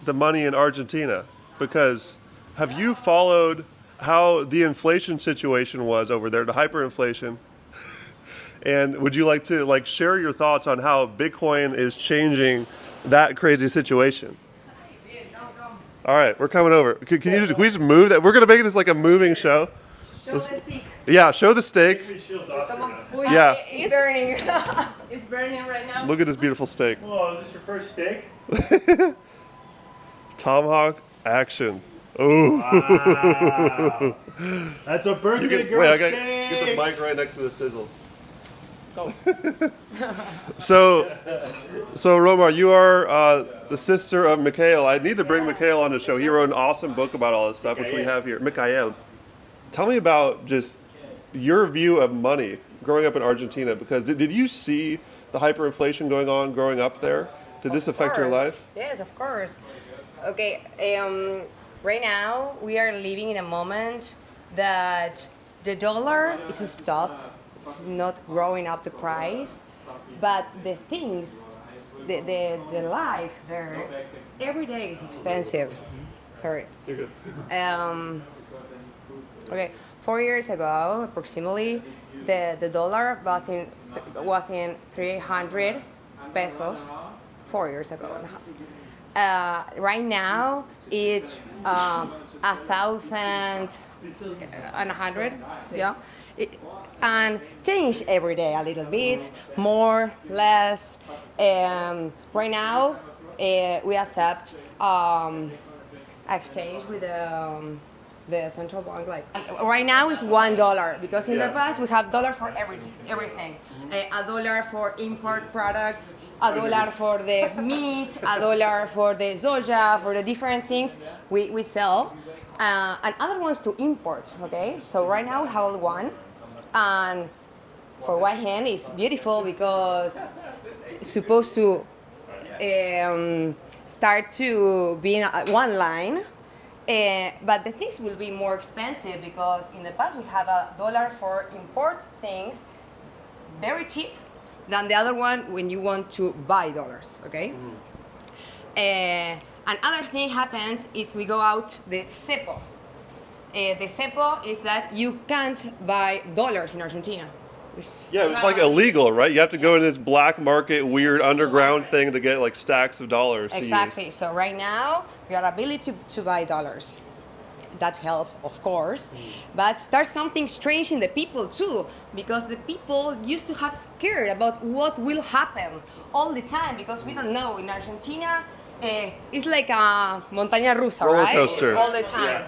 the money in Argentina, because have you followed how the inflation situation was over there, the hyperinflation? And would you like to share your thoughts on how Bitcoin is changing that crazy situation? All right, we're coming over. Can we just move that? We're going to make this like a moving show. Show the steak. Yeah, show the steak. Yeah. It's burning. It's burning right now. Look at this beautiful steak. Oh, is this your first steak? Tomahawk action. Oh. Wow. That's a birthday girl wait, I steak. got get the mic right next to the sizzle. Go. So Romar, you are the sister of Mikhail. I need to bring Mikhail on the show. He wrote an awesome book about all this stuff, which we have here. Mikhail, tell me about just your view of money growing up in Argentina, because did you see the hyperinflation going on growing up there? Did this affect your life? Yes, of course. Okay, right now we are living in a moment that the dollar is stopped. It's not growing up the price, but the things, the life there, every day is expensive. Sorry. Okay, 4 years ago, approximately, the dollar was in 300 pesos. 4 years ago. Right now, it's 1,100. Yeah. And change every day a little bit, more, less. Right now, we accept exchange with the central bank. Like right now, it's $1 because in the past we have dollar for everything. A dollar for import products, a dollar for the meat, a dollar for the soja, for the different things we sell, and other ones to import. Okay, so right now we have one. And for one hand, it's beautiful because it's supposed to start to be in one line, but the things will be more expensive because in the past we have a dollar for import things, very cheap, than the other one when you want to buy dollars. Okay. Another thing happens is we go out the cepo. The cepo is that you can't buy dollars in Argentina. It's like illegal, right? You have to go in this black market, weird underground thing to get like stacks of dollars. Exactly. So right now, we are ability to buy dollars. That helps, of course, but start something strange in the people too, because the people used to have scared about what will happen all the time because we don't know. In Argentina, it's like a montaña rusa, roller right? coaster. All the time.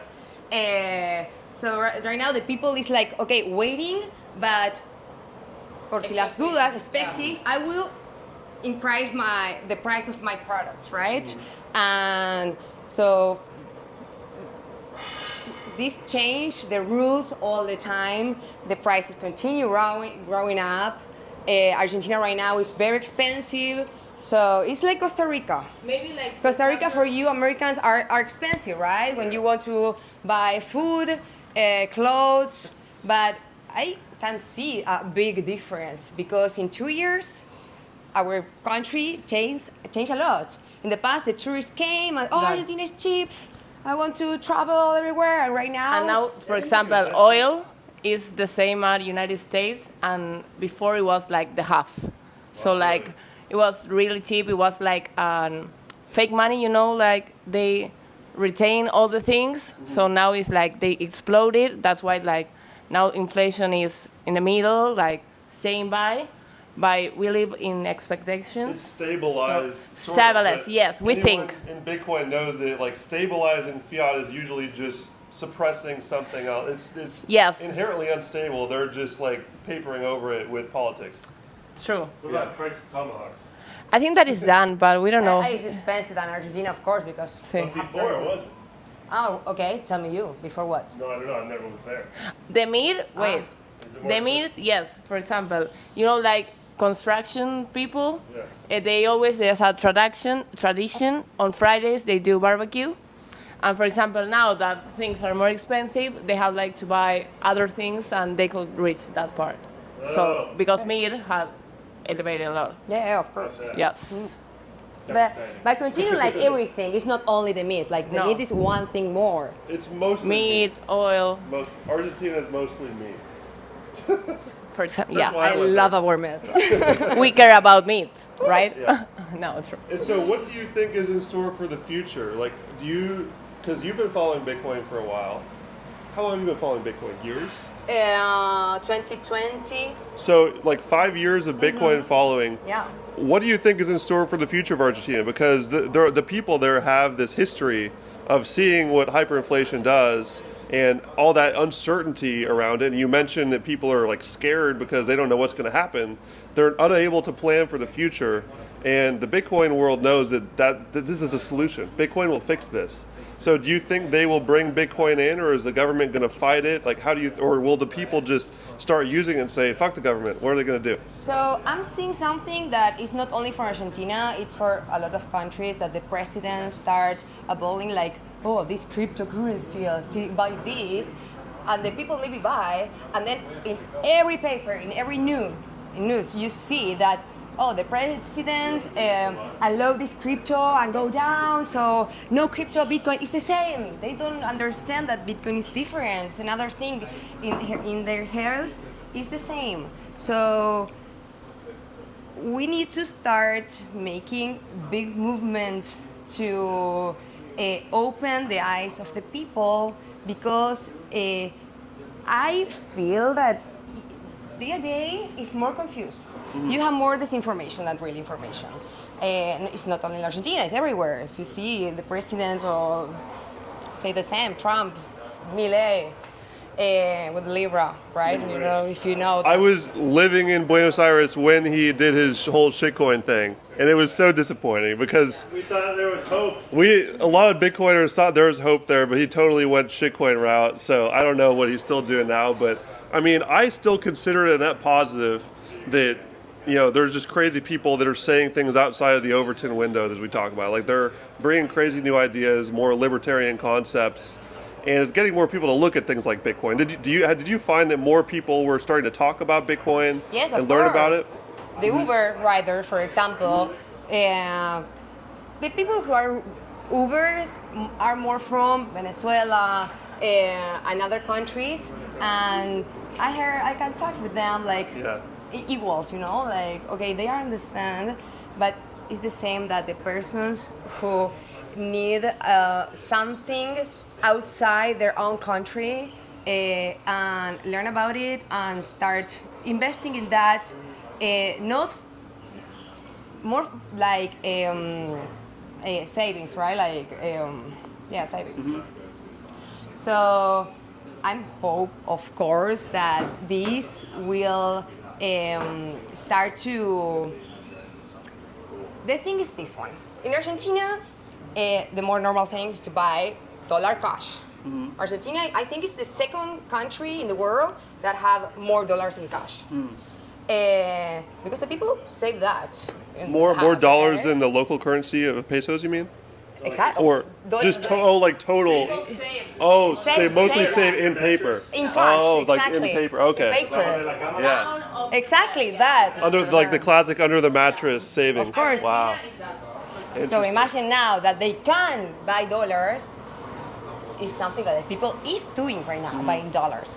So right now the people is like, okay, waiting, but por si las dudas, expecting, I will increase the price of my products, right? And so this change the rules all the time. The prices continue growing up. Argentina right now is very expensive. So it's like Costa Rica. Maybe like Costa Rica for you Americans are expensive, right? When you want to buy food, clothes, but I can see a big difference because in 2 years, our country changed a lot. In the past, the tourists came and Argentina is cheap. I want to travel everywhere, and right now. And now, for example, oil is the same at United States, and before it was like the half. So like it was really cheap. It was like fake money, you know, like they retain all the things. So now it's like they exploded. That's why like now inflation is in the middle, like staying by we live in expectations. It's stabilized. So, stabilized, yes, we think. In Bitcoin knows that like stabilizing fiat is usually just suppressing something else. It's yes. inherently unstable. They're just like papering over it with politics. True. What about the price of tomahawks? I think that is done, but we don't know. It's expensive than Argentina, of course, because. Sí. Before it wasn't. Oh, okay. Tell me you. Before what? No, I don't know. I never was there. The meat, wait. Is it more The meat, yes. For example, you know, like construction people, Yeah. There's a tradition on Fridays they do barbecue, and for example now that things are more expensive, they have like to buy other things and they could reach that part. So because meat has elevated a lot. Yeah, of course. Yes. But continue like everything. It's not only the meat. Like the No. meat is one thing more. It's mostly Meat, oil, Argentina is mostly meat. for example. That's Yeah, why I went love our meat. we care about meat, right? Yeah. No, it's true. And so, what do you think is in store for the future? Like, because you've been following Bitcoin for a while. How long have you been following Bitcoin? Years? 2020. So, like 5 years of Bitcoin following. Yeah. What do you think is in store for the future of Argentina? Because the people there have this history of seeing what hyperinflation does and all that uncertainty around it. And you mentioned that people are like scared because they don't know what's going to happen. They're unable to plan for the future. And the Bitcoin world knows that this is a solution. Bitcoin will fix this. So do you think they will bring Bitcoin in, or is the government going to fight it? Like, how do you, or will the people just start using it and say, fuck the government? What are they going to do? So I'm seeing something that is not only for Argentina, it's for a lot of countries, that the president start abolishing, like, oh, this cryptocurrency, buy this, and the people maybe buy, and then in every paper, in every news, you see that, oh, the president allowed this crypto and go down, so no crypto, Bitcoin is the same. They don't understand that Bitcoin is different. It's another thing in their heads is the same. So we need to start making big movement to open the eyes of the people, because I feel that the day is more confused. You have more disinformation than real information. And it's not only in Argentina, it's everywhere. If you see the presidents will say the same, Trump, Milei, with Libra, right? You know, if you know that. I was living in Buenos Aires when he did his whole shitcoin thing, and it was so disappointing because We thought there was hope. a lot of Bitcoiners thought there was hope there, but he totally went shitcoin route. So I don't know what he's still doing now, but I mean, I still consider it a net positive that, you know, there's just crazy people that are saying things outside of the Overton window that we talk about. Like, they're bringing crazy new ideas, more libertarian concepts, and it's getting more people to look at things like Bitcoin. Did you find that more people were starting to talk about Bitcoin Yes, and of learn course. about it? The Uber rider, for example, the people who are Ubers are more from Venezuela and other countries, and I can talk with them like equals, you know, like, okay, they understand, but it's the same that the persons who need something outside their own country and learn about it and start investing in that, not more like savings, right? Like, savings. So I'm hope, of course, that this will start to. The thing is this one. In Argentina, the more normal thing is to buy dollar cash. Argentina, I think, is the second country in the world that have more dollars in cash. Because the people save that. More dollars than the local currency of pesos, you mean? Exactly. Or just total. Oh, they mostly save in paper. In cash, oh, exactly. like in paper. Okay. Paper. Yeah. Exactly that. Under like the classic under the mattress savings. Of course. Wow. So imagine now that they can buy dollars, is something that the people is doing right now, buying dollars.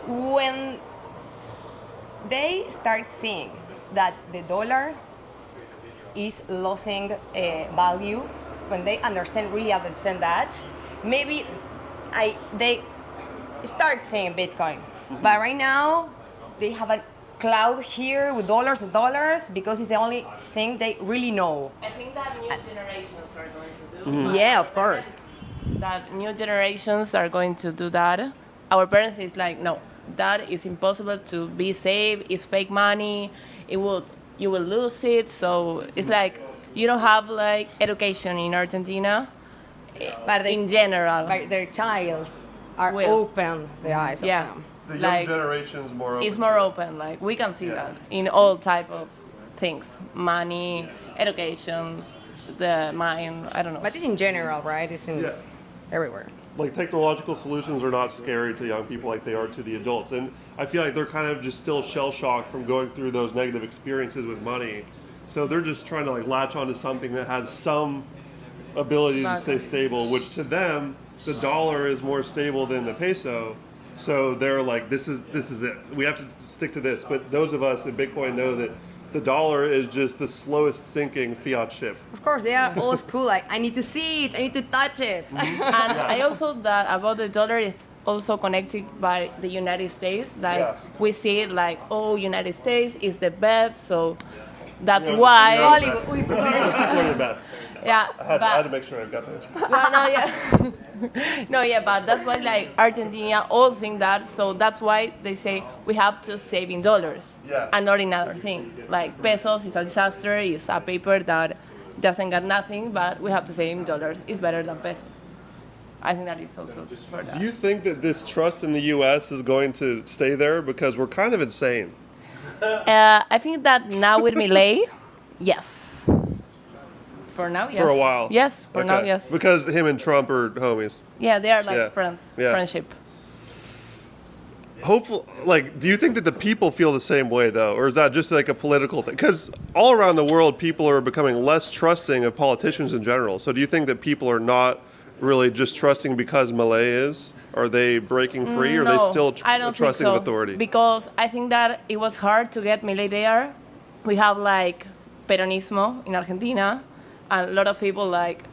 When they start seeing that the dollar is losing value, when they really understand that, maybe they start saying Bitcoin. But right now, they have a cloud here with dollars and dollars because it's the only thing they really know. I think that new generations are going to do. Yeah, of course. That new generations are going to do that. Our parents is like, no, that is impossible to be safe. It's fake money. You will lose it. So it's like you don't have like education in Argentina, But in general. But their childs are Will. open the eyes of them. The young Like, generation's more open. It's more open. Like we can see that in all type of things, money, educations, the mind. I don't know. But it's in general, right? It's in everywhere. Like technological solutions are not scary to young people like they are to the adults. And I feel like they're kind of just still shell shocked from going through those negative experiences with money. So they're just trying to like latch onto something that has some ability to stay stable, which to them, the dollar is more stable than the peso. So they're like, this is it. We have to stick to this. But those of us in Bitcoin know that the dollar is just the slowest sinking fiat ship. Of course, they are old school. Like, I need to see it. I need to touch it. And I also that about the dollar is also connected by the United States. Like we see it like, oh, United States is the best, so that's why. Hollywood. We're the best. Yeah, I had but to make sure I got this. well, no, yeah, no, yeah, but that's why like Argentina all think that. So that's why they say we have to save in dollars, Yeah. and not in other thing. Like pesos is a disaster. It's a paper that doesn't get nothing, but we have to save in dollars. It's better than pesos. I think that is also for that. Do you think that this trust in the U.S. is going to stay there? Because we're kind of insane. I think that now with Milei, yes. For now, yes. For a while. Yes, for now, Okay. yes. Because him and Trump are homies. Yeah, they are like Yeah. friends, Yeah. friendship. Hopefully, like, do you think that the people feel the same way, though? Or is that just like a political thing? Because all around the world, people are becoming less trusting of politicians in general. So do you think that people are not really just trusting because Milei is? Are they breaking free, or are they still I don't trusting think so, of authority? Because I think that it was hard to get Milei there. We have like Peronismo in Argentina, and a lot of people like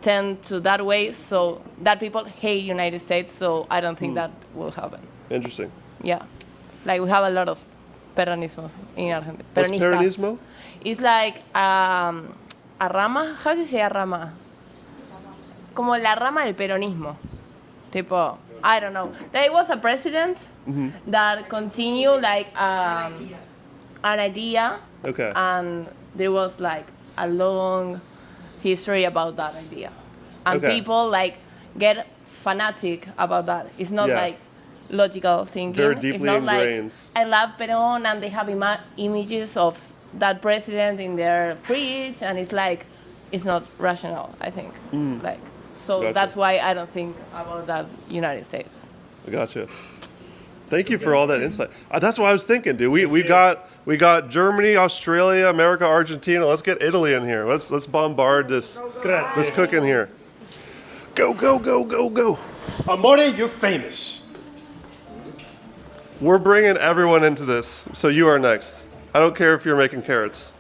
tend to that way. So that people hate United States. So I don't think that will happen. Interesting. Yeah, like we have a lot of Peronismos in Argentina. What's Peronistas. Peronismo? It's like a rama. How do you say a rama? Como la rama del peronismo. Tipo, I don't know. There was a president that continued like an idea, Okay. and there was like a long history about that idea, and Okay. people like get fanatic about that. It's not Yeah. like logical thinking. Very It's deeply not ingrained. like I love Perón, and they have images of that president in their fridge, and it's like it's not rational. I think like. So Gotcha. that's why I don't think about that United States. I gotcha. Thank you for all that insight. That's what I was thinking, dude. We got Germany, Australia, America, Argentina. Let's get Italy in here. Let's bombard this cook in here. Go, go, go, go, go. Amore, you're famous. We're bringing everyone into this, so you are next. I don't care if you're making carrots.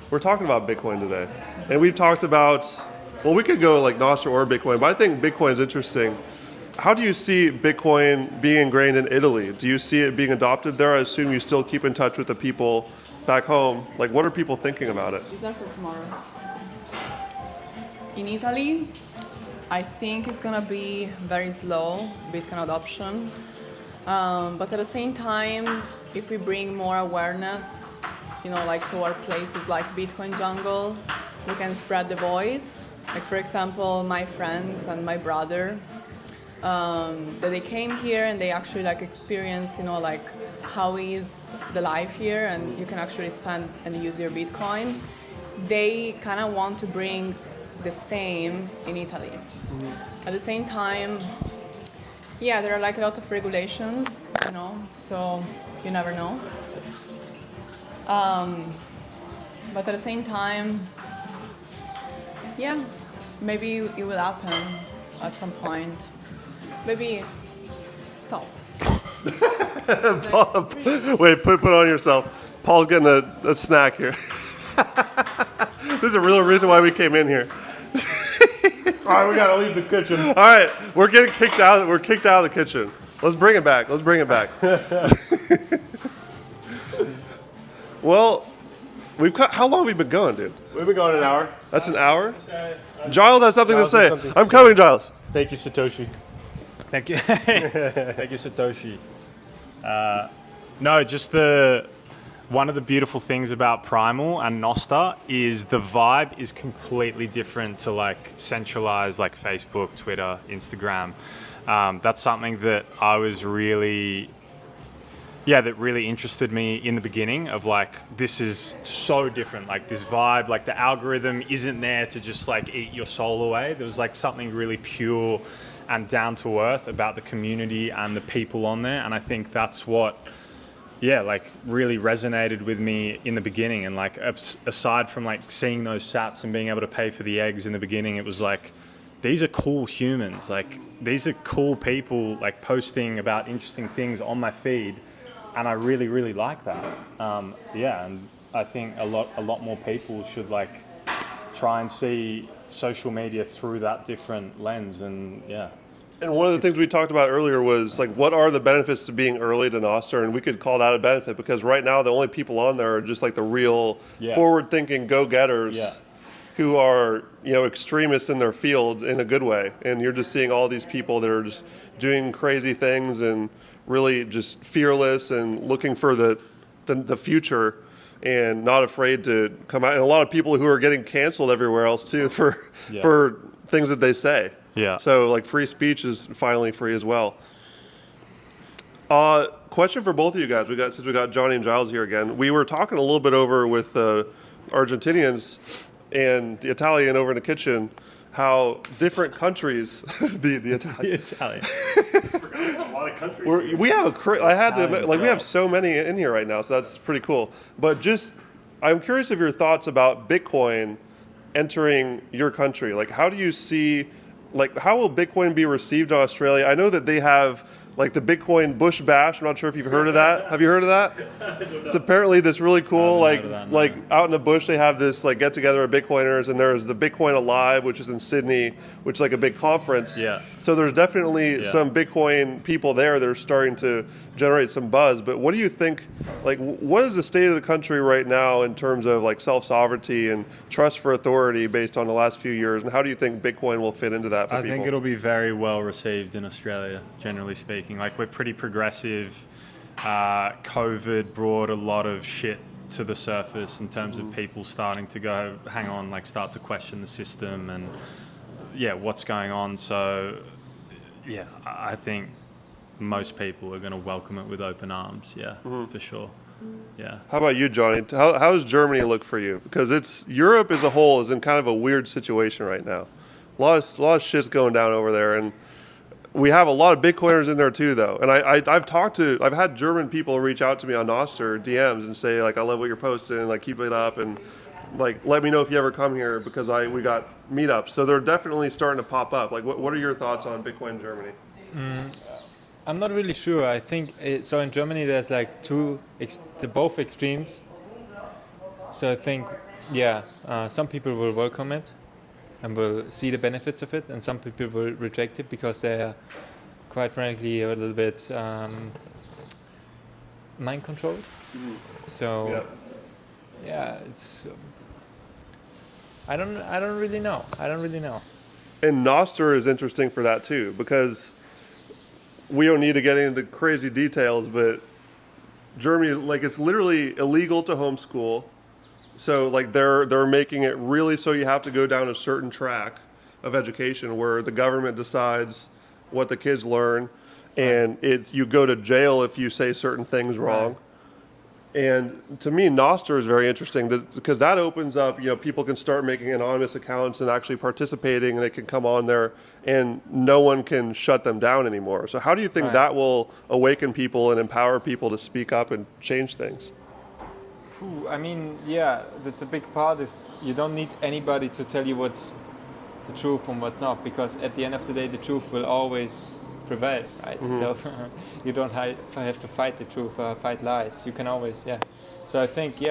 We're talking about Bitcoin today, and we've talked about, well, we could go like Nostr or Bitcoin, but I think Bitcoin's interesting. How do you see Bitcoin being ingrained in Italy? Do you see it being adopted there? I assume you still keep in touch with the people back home. Like, what are people thinking about it? Is that for tomorrow? In Italy, I think it's gonna be very slow, Bitcoin adoption. But at the same time, if we bring more awareness, like to our places like Bitcoin Jungle, we can spread the voice. Like for example, my friends and my brother, that they came here and they actually like experience, like how is the life here, and you can actually spend and use your Bitcoin. They kind of want to bring the same in Italy. At the same time, yeah, there are like a lot of regulations, so you never know. But at the same time, yeah, maybe it will happen at some point. Maybe stop. Wait, put on yourself. Paul's getting a snack here. There's a real reason why we came in here. All right, we gotta leave the kitchen. All right, we're getting kicked out. We're kicked out of the kitchen. Let's bring it back. Well, how long have we been going, dude? We've been going an hour. That's an hour? Giles has something to Giles has say. something to I'm say. coming, Giles. Thank you, Satoshi. Thank you. Thank you, Satoshi. No, just one of the beautiful things about Primal and Nostr is the vibe is completely different to like centralized like Facebook, Twitter, Instagram. That's something that I was really interested me in the beginning of like, this is so different. Like this vibe, like the algorithm isn't there to just like eat your soul away. There was like something really pure and down to earth about the community and the people on there. And I think that's what, like really resonated with me in the beginning. And like, aside from like seeing those sats and being able to pay for the eggs in the beginning, it was like, these are cool humans. Like these are cool people like posting about interesting things on my feed. And I really, really like that. And I think a lot more people should like try and see social media through that different lens. And yeah. And one of the things we talked about earlier was like, what are the benefits to being early to Nostr? And we could call that a benefit because right now the only people on there are just like the real forward-thinking go-getters who are, extremists in their field in a good way. And you're just seeing all these people that are just doing crazy things and really just fearless and looking for the future and not afraid to come out. And a lot of people who are getting canceled everywhere else too for things that they say. Yeah. So like free speech is finally free as well. Question for both of you guys. Since we got Johnny and Giles here again. We were talking a little bit over with Argentinians and the Italian over in the kitchen how different countries the Italian. A lot of countries. We have we have so many in here right now, so that's pretty cool. But I'm curious of your thoughts about Bitcoin entering your country. Like, how do you see? Like, how will Bitcoin be received in Australia? I know that they have like the Bitcoin Bush Bash. I'm not sure if you've heard of that. Have you heard of that? It's apparently this really cool, like out in the bush they have this like get together of Bitcoiners, and there's the Bitcoin Alive, which is in Sydney, which is like a big conference. Yeah. So there's definitely some Bitcoin people there that are starting to generate some buzz. But what do you think? Like, what is the state of the country right now in terms of like self-sovereignty and trust for authority based on the last few years? And how do you think Bitcoin will fit into that for people? I think it'll be very well received in Australia, generally speaking. Like, we're pretty progressive. COVID brought a lot of shit to the surface in terms of people starting to go, hang on, like start to question the system and what's going on. So I think most people are going to welcome it with open arms. For sure. Yeah. How about you, Johnny? How does Germany look for you? Because Europe as a whole is in kind of a weird situation right now. A lot of shit's going down over there, and we have a lot of Bitcoiners in there too, though. And I've had German people reach out to me on Nostr DMs and say like, I love what you're posting, like keep it up, and like let me know if you ever come here because we got meetups. So they're definitely starting to pop up. Like, what are your thoughts on Bitcoin in Germany? I'm not really sure. I think so. In Germany, there's like both extremes. So I think some people will welcome it and will see the benefits of it, and some people will reject it because they are, quite frankly, a little bit mind controlled. So, it's. I don't really know. And Nostr is interesting for that too, because we don't need to get into crazy details, but Germany, like, it's literally illegal to homeschool. So like they're making it really so you have to go down a certain track of education where the government decides what the kids learn, and you go to jail if you say certain things wrong. And to me, Nostr is very interesting because that opens up, people can start making anonymous accounts and actually participating, and they can come on there and no one can shut them down anymore. So how do you think that will awaken people and empower people to speak up and change things? I mean, that's a big part. Is you don't need anybody to tell you what's the truth and what's not, because at the end of the day, the truth will always prevail, right? So you don't have to fight the truth or fight lies. You can always, So I think,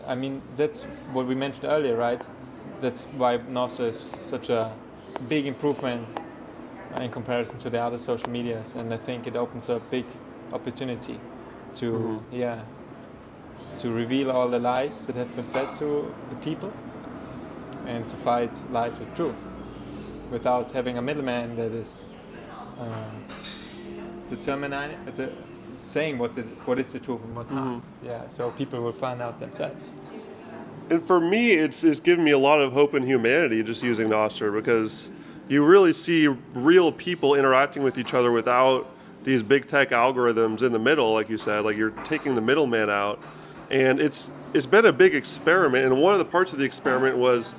I mean, that's what we mentioned earlier, right? That's why Nostr is such a big improvement in comparison to the other social medias, and I think it opens a big opportunity to to reveal all the lies that have been fed to the people, and to fight lies with truth without having a middleman that is saying what is the truth and what's not. So people will find out themselves. And for me, it's given me a lot of hope in humanity just using Nostr, because you really see real people interacting with each other without these big tech algorithms in the middle, like you said. Like, you're taking the middleman out, and it's been a big experiment. And one of the parts of the experiment was,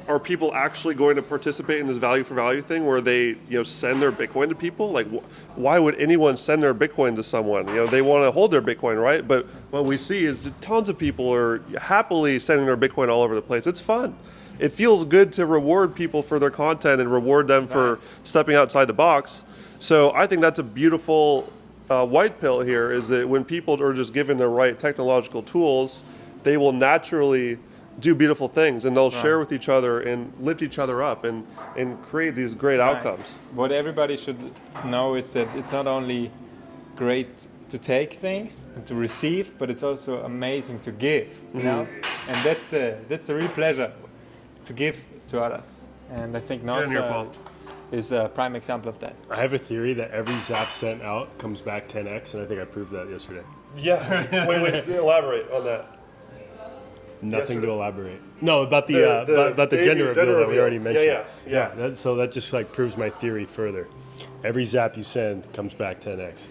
are people actually going to participate in this value for value thing where they send their Bitcoin to people? Like, why would anyone send their Bitcoin to someone? They want to hold their Bitcoin, right? But what we see is tons of people are happily sending their Bitcoin all over the place. It's fun. It feels good to reward people for their content and reward them for stepping outside the box. So I think that's a beautiful white pill here, is that when people are just given the right technological tools, they will naturally do beautiful things, and they'll share with each other and lift each other up and create these great outcomes. What everybody should know is that it's not only great to take things and to receive, but it's also amazing to give. You know, and that's the real pleasure, to give to others. And I think Nostr is a prime example of that. I have a theory that every zap sent out comes back 10x, and I think I proved that yesterday. Yeah. Wait, elaborate on that. Nothing to elaborate. No, about the gender reveal that we already mentioned. Yeah. So that just like proves my theory further. Every zap you send comes back 10x.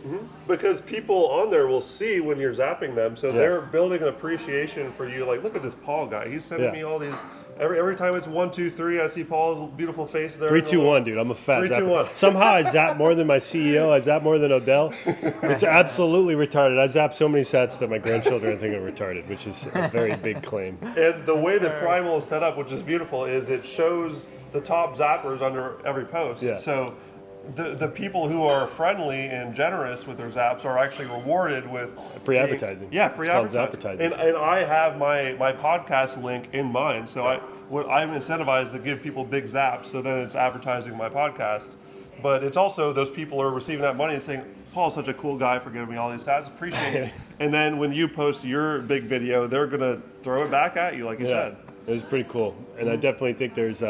Because people on there will see when you're zapping them, so they're building an appreciation for you. Like, look at this Paul guy. He's sending me all these. Every time it's 1, 2, 3, I see Paul's beautiful face there. 3, 2, 1, dude. I'm a fat 3, 2, zapper. 1. Somehow I zap more than my CEO. I zap more than Odell. It's absolutely retarded. I zap so many sats that my grandchildren think I'm retarded, which is a very big claim. And the way that Primal is set up, which is beautiful, is it shows the top zappers under every post. Yeah. So the people who are friendly and generous with their zaps are actually rewarded with free advertising. Yeah, free advertising. And I have my podcast link in mind, so I'm incentivized to give people big zaps, so then it's advertising my podcast. But it's also those people are receiving that money and saying, Paul's such a cool guy for giving me all these zaps, appreciate it. And then when you post your big video, they're going to throw it back at you, like you said. It was pretty cool. And I definitely think there's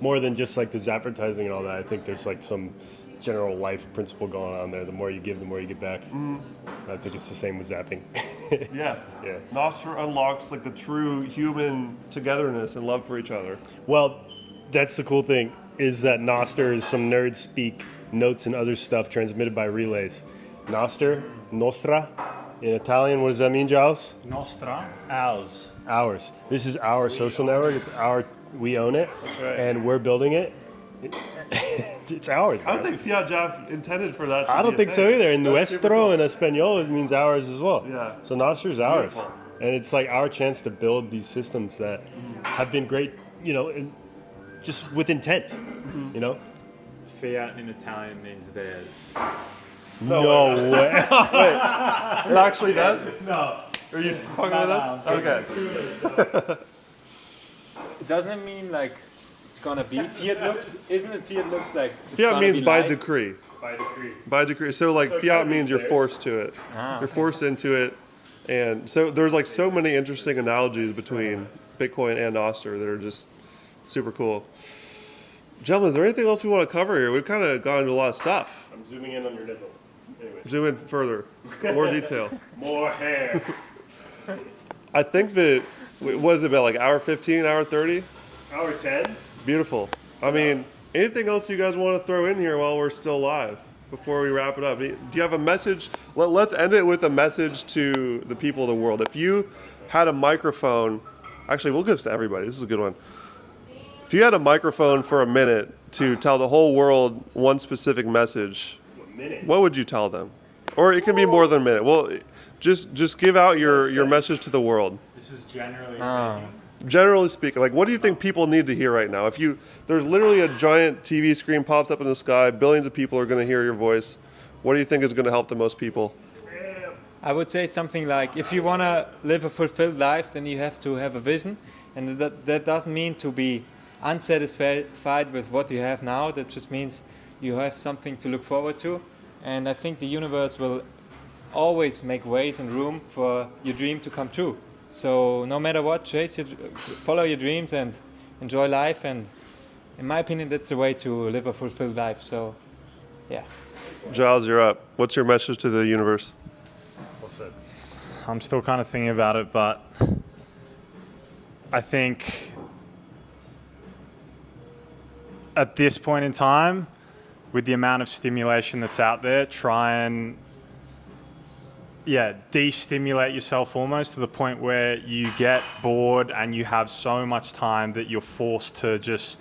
more than just like the advertising and all that. I think there's like some general life principle going on there. The more you give, the more you get back. I think it's the same with zapping. Yeah. Nostr unlocks like the true human togetherness and love for each other. Well, that's the cool thing, is that Nostr is some nerd speak, notes and other stuff transmitted by relays. Nostra, in Italian, what does that mean, Giles? Nostra, ours. Ours. This is our social network. It's we own it, and we're building it. It's ours. I don't think Fiat Jeff intended for that. I don't think so either. In Nuestro and Espanol, it means ours as well. Yeah. So Nostr is ours. Beautiful. And it's like our chance to build these systems that have been great, just with intent, Fiat in Italian means theirs. No way. It actually does? No. Are you fucking with us? Okay. Doesn't it mean like it's gonna be Fiat looks? Isn't it Fiat looks like? Fiat means by decree. By decree. By decree. So like Fiat means you're forced to it. You're forced into it. And so there's like so many interesting analogies between Bitcoin and Nostr that are just super cool. Gentlemen, is there anything else we want to cover here? We've kind of gone into a lot of stuff. I'm zooming in on your nipple. Anyways. Zoom in further. More detail. More hair. I think that, what is it about, like hour 15, hour 30? Hour 10. Beautiful. I mean, anything else you guys want to throw in here while we're still live before we wrap it up? Do you have a message? Let's end it with a message to the people of the world. If you had a microphone, actually, we'll give this to everybody. This is a good one. If you had a microphone for a minute to tell the whole world one specific message, what would you tell them? Or it can be more than a minute. Well, just give out your message to the world. This is generally speaking. Generally speaking, like what do you think people need to hear right now? There's literally a giant TV screen pops up in the sky, billions of people are going to hear your voice. What do you think is going to help the most people? I would say something like, if you want to live a fulfilled life, then you have to have a vision, and that doesn't mean to be unsatisfied with what you have now. That just means you have something to look forward to, and I think the universe will always make ways and room for your dream to come true. So no matter what, follow your dreams and enjoy life, and in my opinion, that's the way to live a fulfilled life. So, yeah. Giles, you're up. What's your message to the universe? What's that? I'm still kind of thinking about it, but I think at this point in time, with the amount of stimulation that's out there, try and de-stimulate yourself almost to the point where you get bored and you have so much time that you're forced to just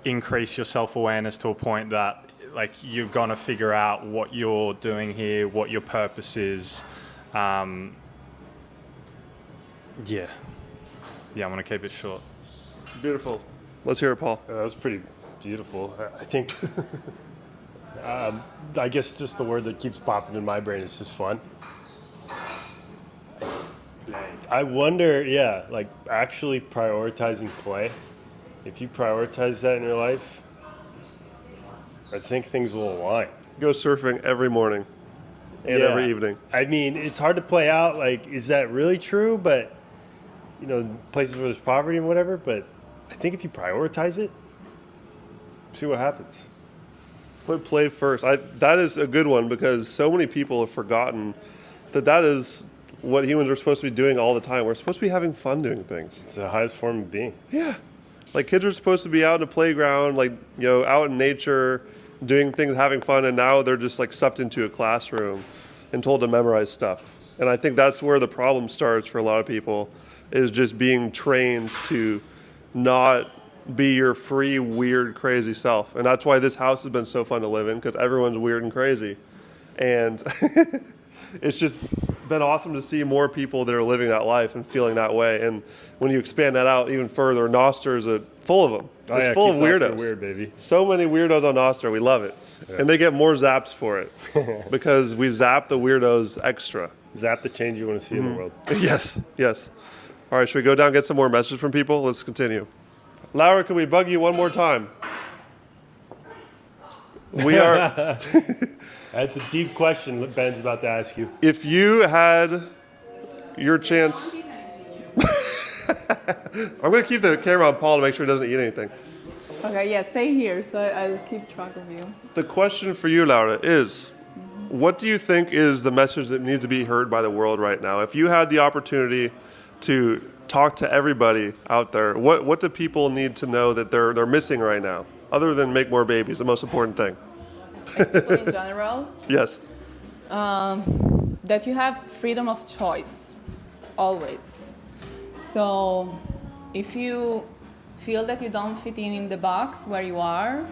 increase your self-awareness to a point that like you're gonna figure out what you're doing here, what your purpose is. I'm gonna keep it short. Beautiful. Let's hear it, Paul. That was pretty beautiful. I think, I guess just the word that keeps popping in my brain is just fun. I wonder, yeah, like actually prioritizing play. If you prioritize that in your life, I think things will align. Go surfing every morning and every evening. I mean, it's hard to play out. Like, is that really true? But, you know, places where there's poverty and whatever. But I think if you prioritize it, see what happens. Put play first. That is a good one because so many people have forgotten that is what humans are supposed to be doing all the time. We're supposed to be having fun doing things. It's the highest form of being. Yeah. Like kids are supposed to be out in the playground, like, you know, out in nature, doing things, having fun, and now they're just like stuffed into a classroom and told to memorize stuff. And I think that's where the problem starts for a lot of people, is just being trained to not be your free, weird, crazy self. And that's why this house has been so fun to live in, because everyone's weird and crazy. And it's just been awesome to see more people that are living that life and feeling that way. And when you expand that out even further, Nostr is full of them. It's full of weirdos. Weird, baby. So many weirdos on Nostr. We love it. Yeah. And they get more zaps for it because we zap the weirdos extra. Zap the change you want to see in the world. Yes, yes. All right, should we go down and get some more messages from people? Let's continue. Laura, can we bug you one more time? We are... That's a deep question Ben's about to ask you. If you had your chance... I'm going to keep the camera on Paul to make sure he doesn't eat anything. Okay, yeah, stay here, so I'll keep track of you. The question for you, Laura, is what do you think is the message that needs to be heard by the world right now? If you had the opportunity to talk to everybody out there, what do people need to know that they're missing right now, other than make more babies, the most important thing? People in general, Yes. that you have freedom of choice, always. So if you feel that you don't fit in the box where you are,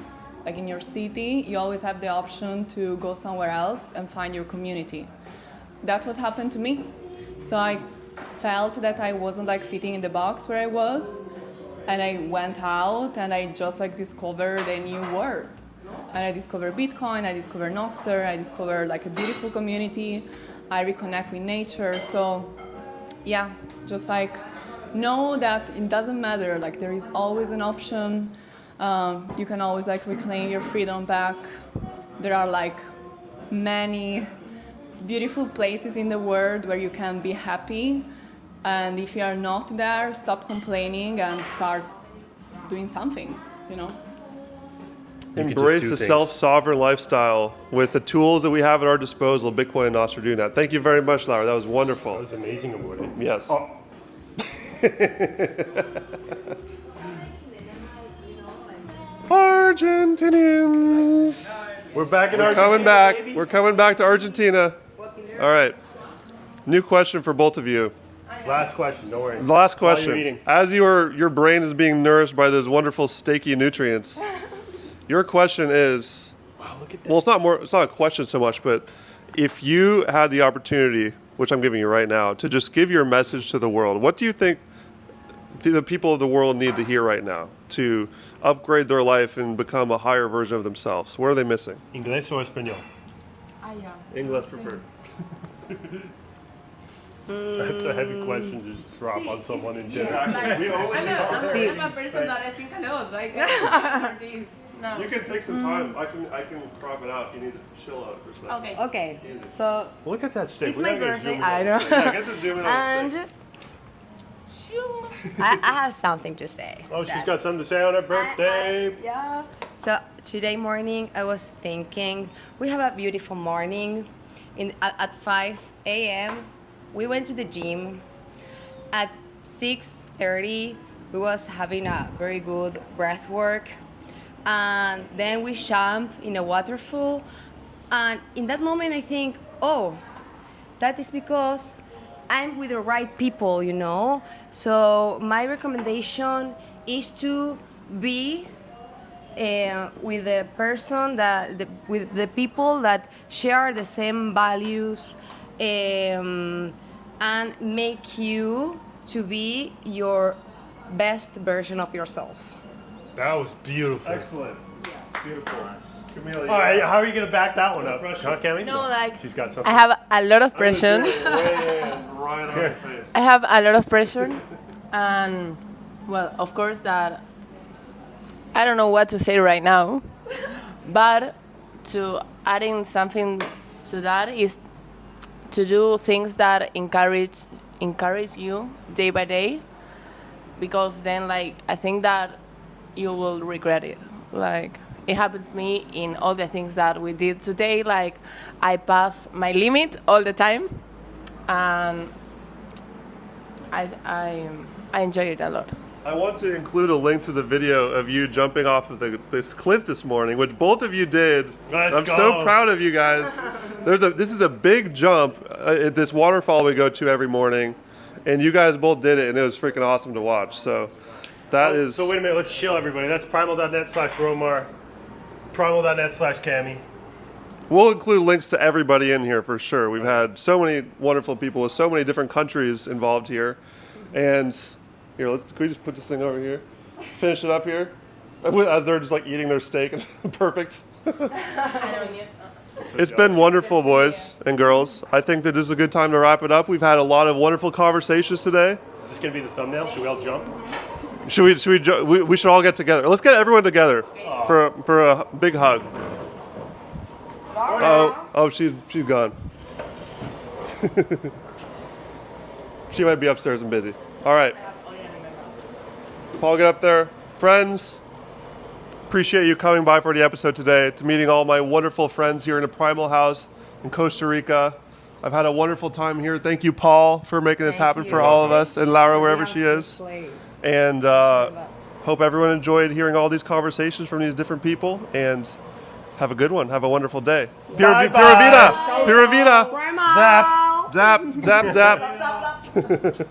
like in your city, you always have the option to go somewhere else and find your community. That's what happened to me. So I felt that I wasn't like fitting in the box where I was, and I went out and I just like discovered a new world. And I discovered Bitcoin, I discovered Nostr, I discovered like a beautiful community, I reconnect with nature. So yeah, just like know that it doesn't matter, like there is always an option. You can always like reclaim your freedom back. There are like many beautiful places in the world where you can be happy. And if you are not there, stop complaining and start doing something, you know? Embrace the self-sovereign lifestyle with the tools that we have at our disposal. Bitcoin and Nostr doing that. Thank you very much, Laura. That was wonderful. That was amazing, Amore. Yes. Oh. Argentinians. We're back in We're Argentina. coming back. Baby. We're coming back to Argentina. All right. New question for both of you. Last question. Don't worry. The last While question. you're eating. As your brain is being nourished by those wonderful steaky nutrients, your question is, Wow, look at that. well, it's not a question so much, but if you had the opportunity, which I'm giving you right now, to just give your message to the world, what do you think the people of the world need to hear right now to upgrade their life and become a higher version of themselves? What are they missing? Inglés o español? English preferred. That's a heavy question to just drop on someone in dinner. I'm a person that I think a lot. Like, no. You can take some time. I can crop it out if you need to chill out for a second. Okay. Okay, so Look at that steak. it's We my gotta get a birthday. zoom in I on know. it. Yeah, get the zoom in on And the steak. I have something to say. Oh, she's got something to say on her birthday. Yeah. So today morning I was thinking we have a beautiful morning. At 5 a.m. we went to the gym. At 6:30 we was having a very good breath work, and then we jump in a waterfall. And in that moment I think, oh, that is because I'm with the right people, you know. So my recommendation is to be with the person with the people that share the same values, and make you to be your best version of yourself. That was beautiful. Excellent. Beautiful. Camila, All right, how are you gonna back that one up? Pressure. Huh, Cammy? No, like She's got something. I have a lot of pressure. Way in, right on your face. I have a lot of pressure, and well, of course that I don't know what to say right now, but to adding something to that is to do things that encourage you day by day, because then like I think that you will regret it. Like it happens to me in all the things that we did today. Like I pass my limit all the time, and I enjoy it a lot. I want to include a link to the video of you jumping off of this cliff this morning, which both of you did. I'm so proud of you guys. This is a big jump at this waterfall we go to every morning, and you guys both did it, and it was freaking awesome to watch. So that is. So wait a minute, let's chill, everybody. That's primal.net/Romar, primal.net/Cami. We'll include links to everybody in here for sure. We've had so many wonderful people with so many different countries involved here, and here, can we just put this thing over here, finish it up here, as they're just like eating their steak. Perfect. It's been wonderful, boys and girls. I think that this is a good time to wrap it up. We've had a lot of wonderful conversations today. Is this gonna be the thumbnail? Should we all jump? We should all get together. Let's get everyone together for a big hug. Oh, she's gone. She might be upstairs and busy. All right. Paul, get up there. Friends, appreciate you coming by for the episode today, to meeting all my wonderful friends here in the Primal House in Costa Rica. I've had a wonderful time here. Thank you, Paul, for making this happen for all of us, and Laura, wherever she is. And hope everyone enjoyed hearing all these conversations from these different people, and have a good one. Have a wonderful day. Pura vida! Pura vida! Zap! Zap, zap, zap.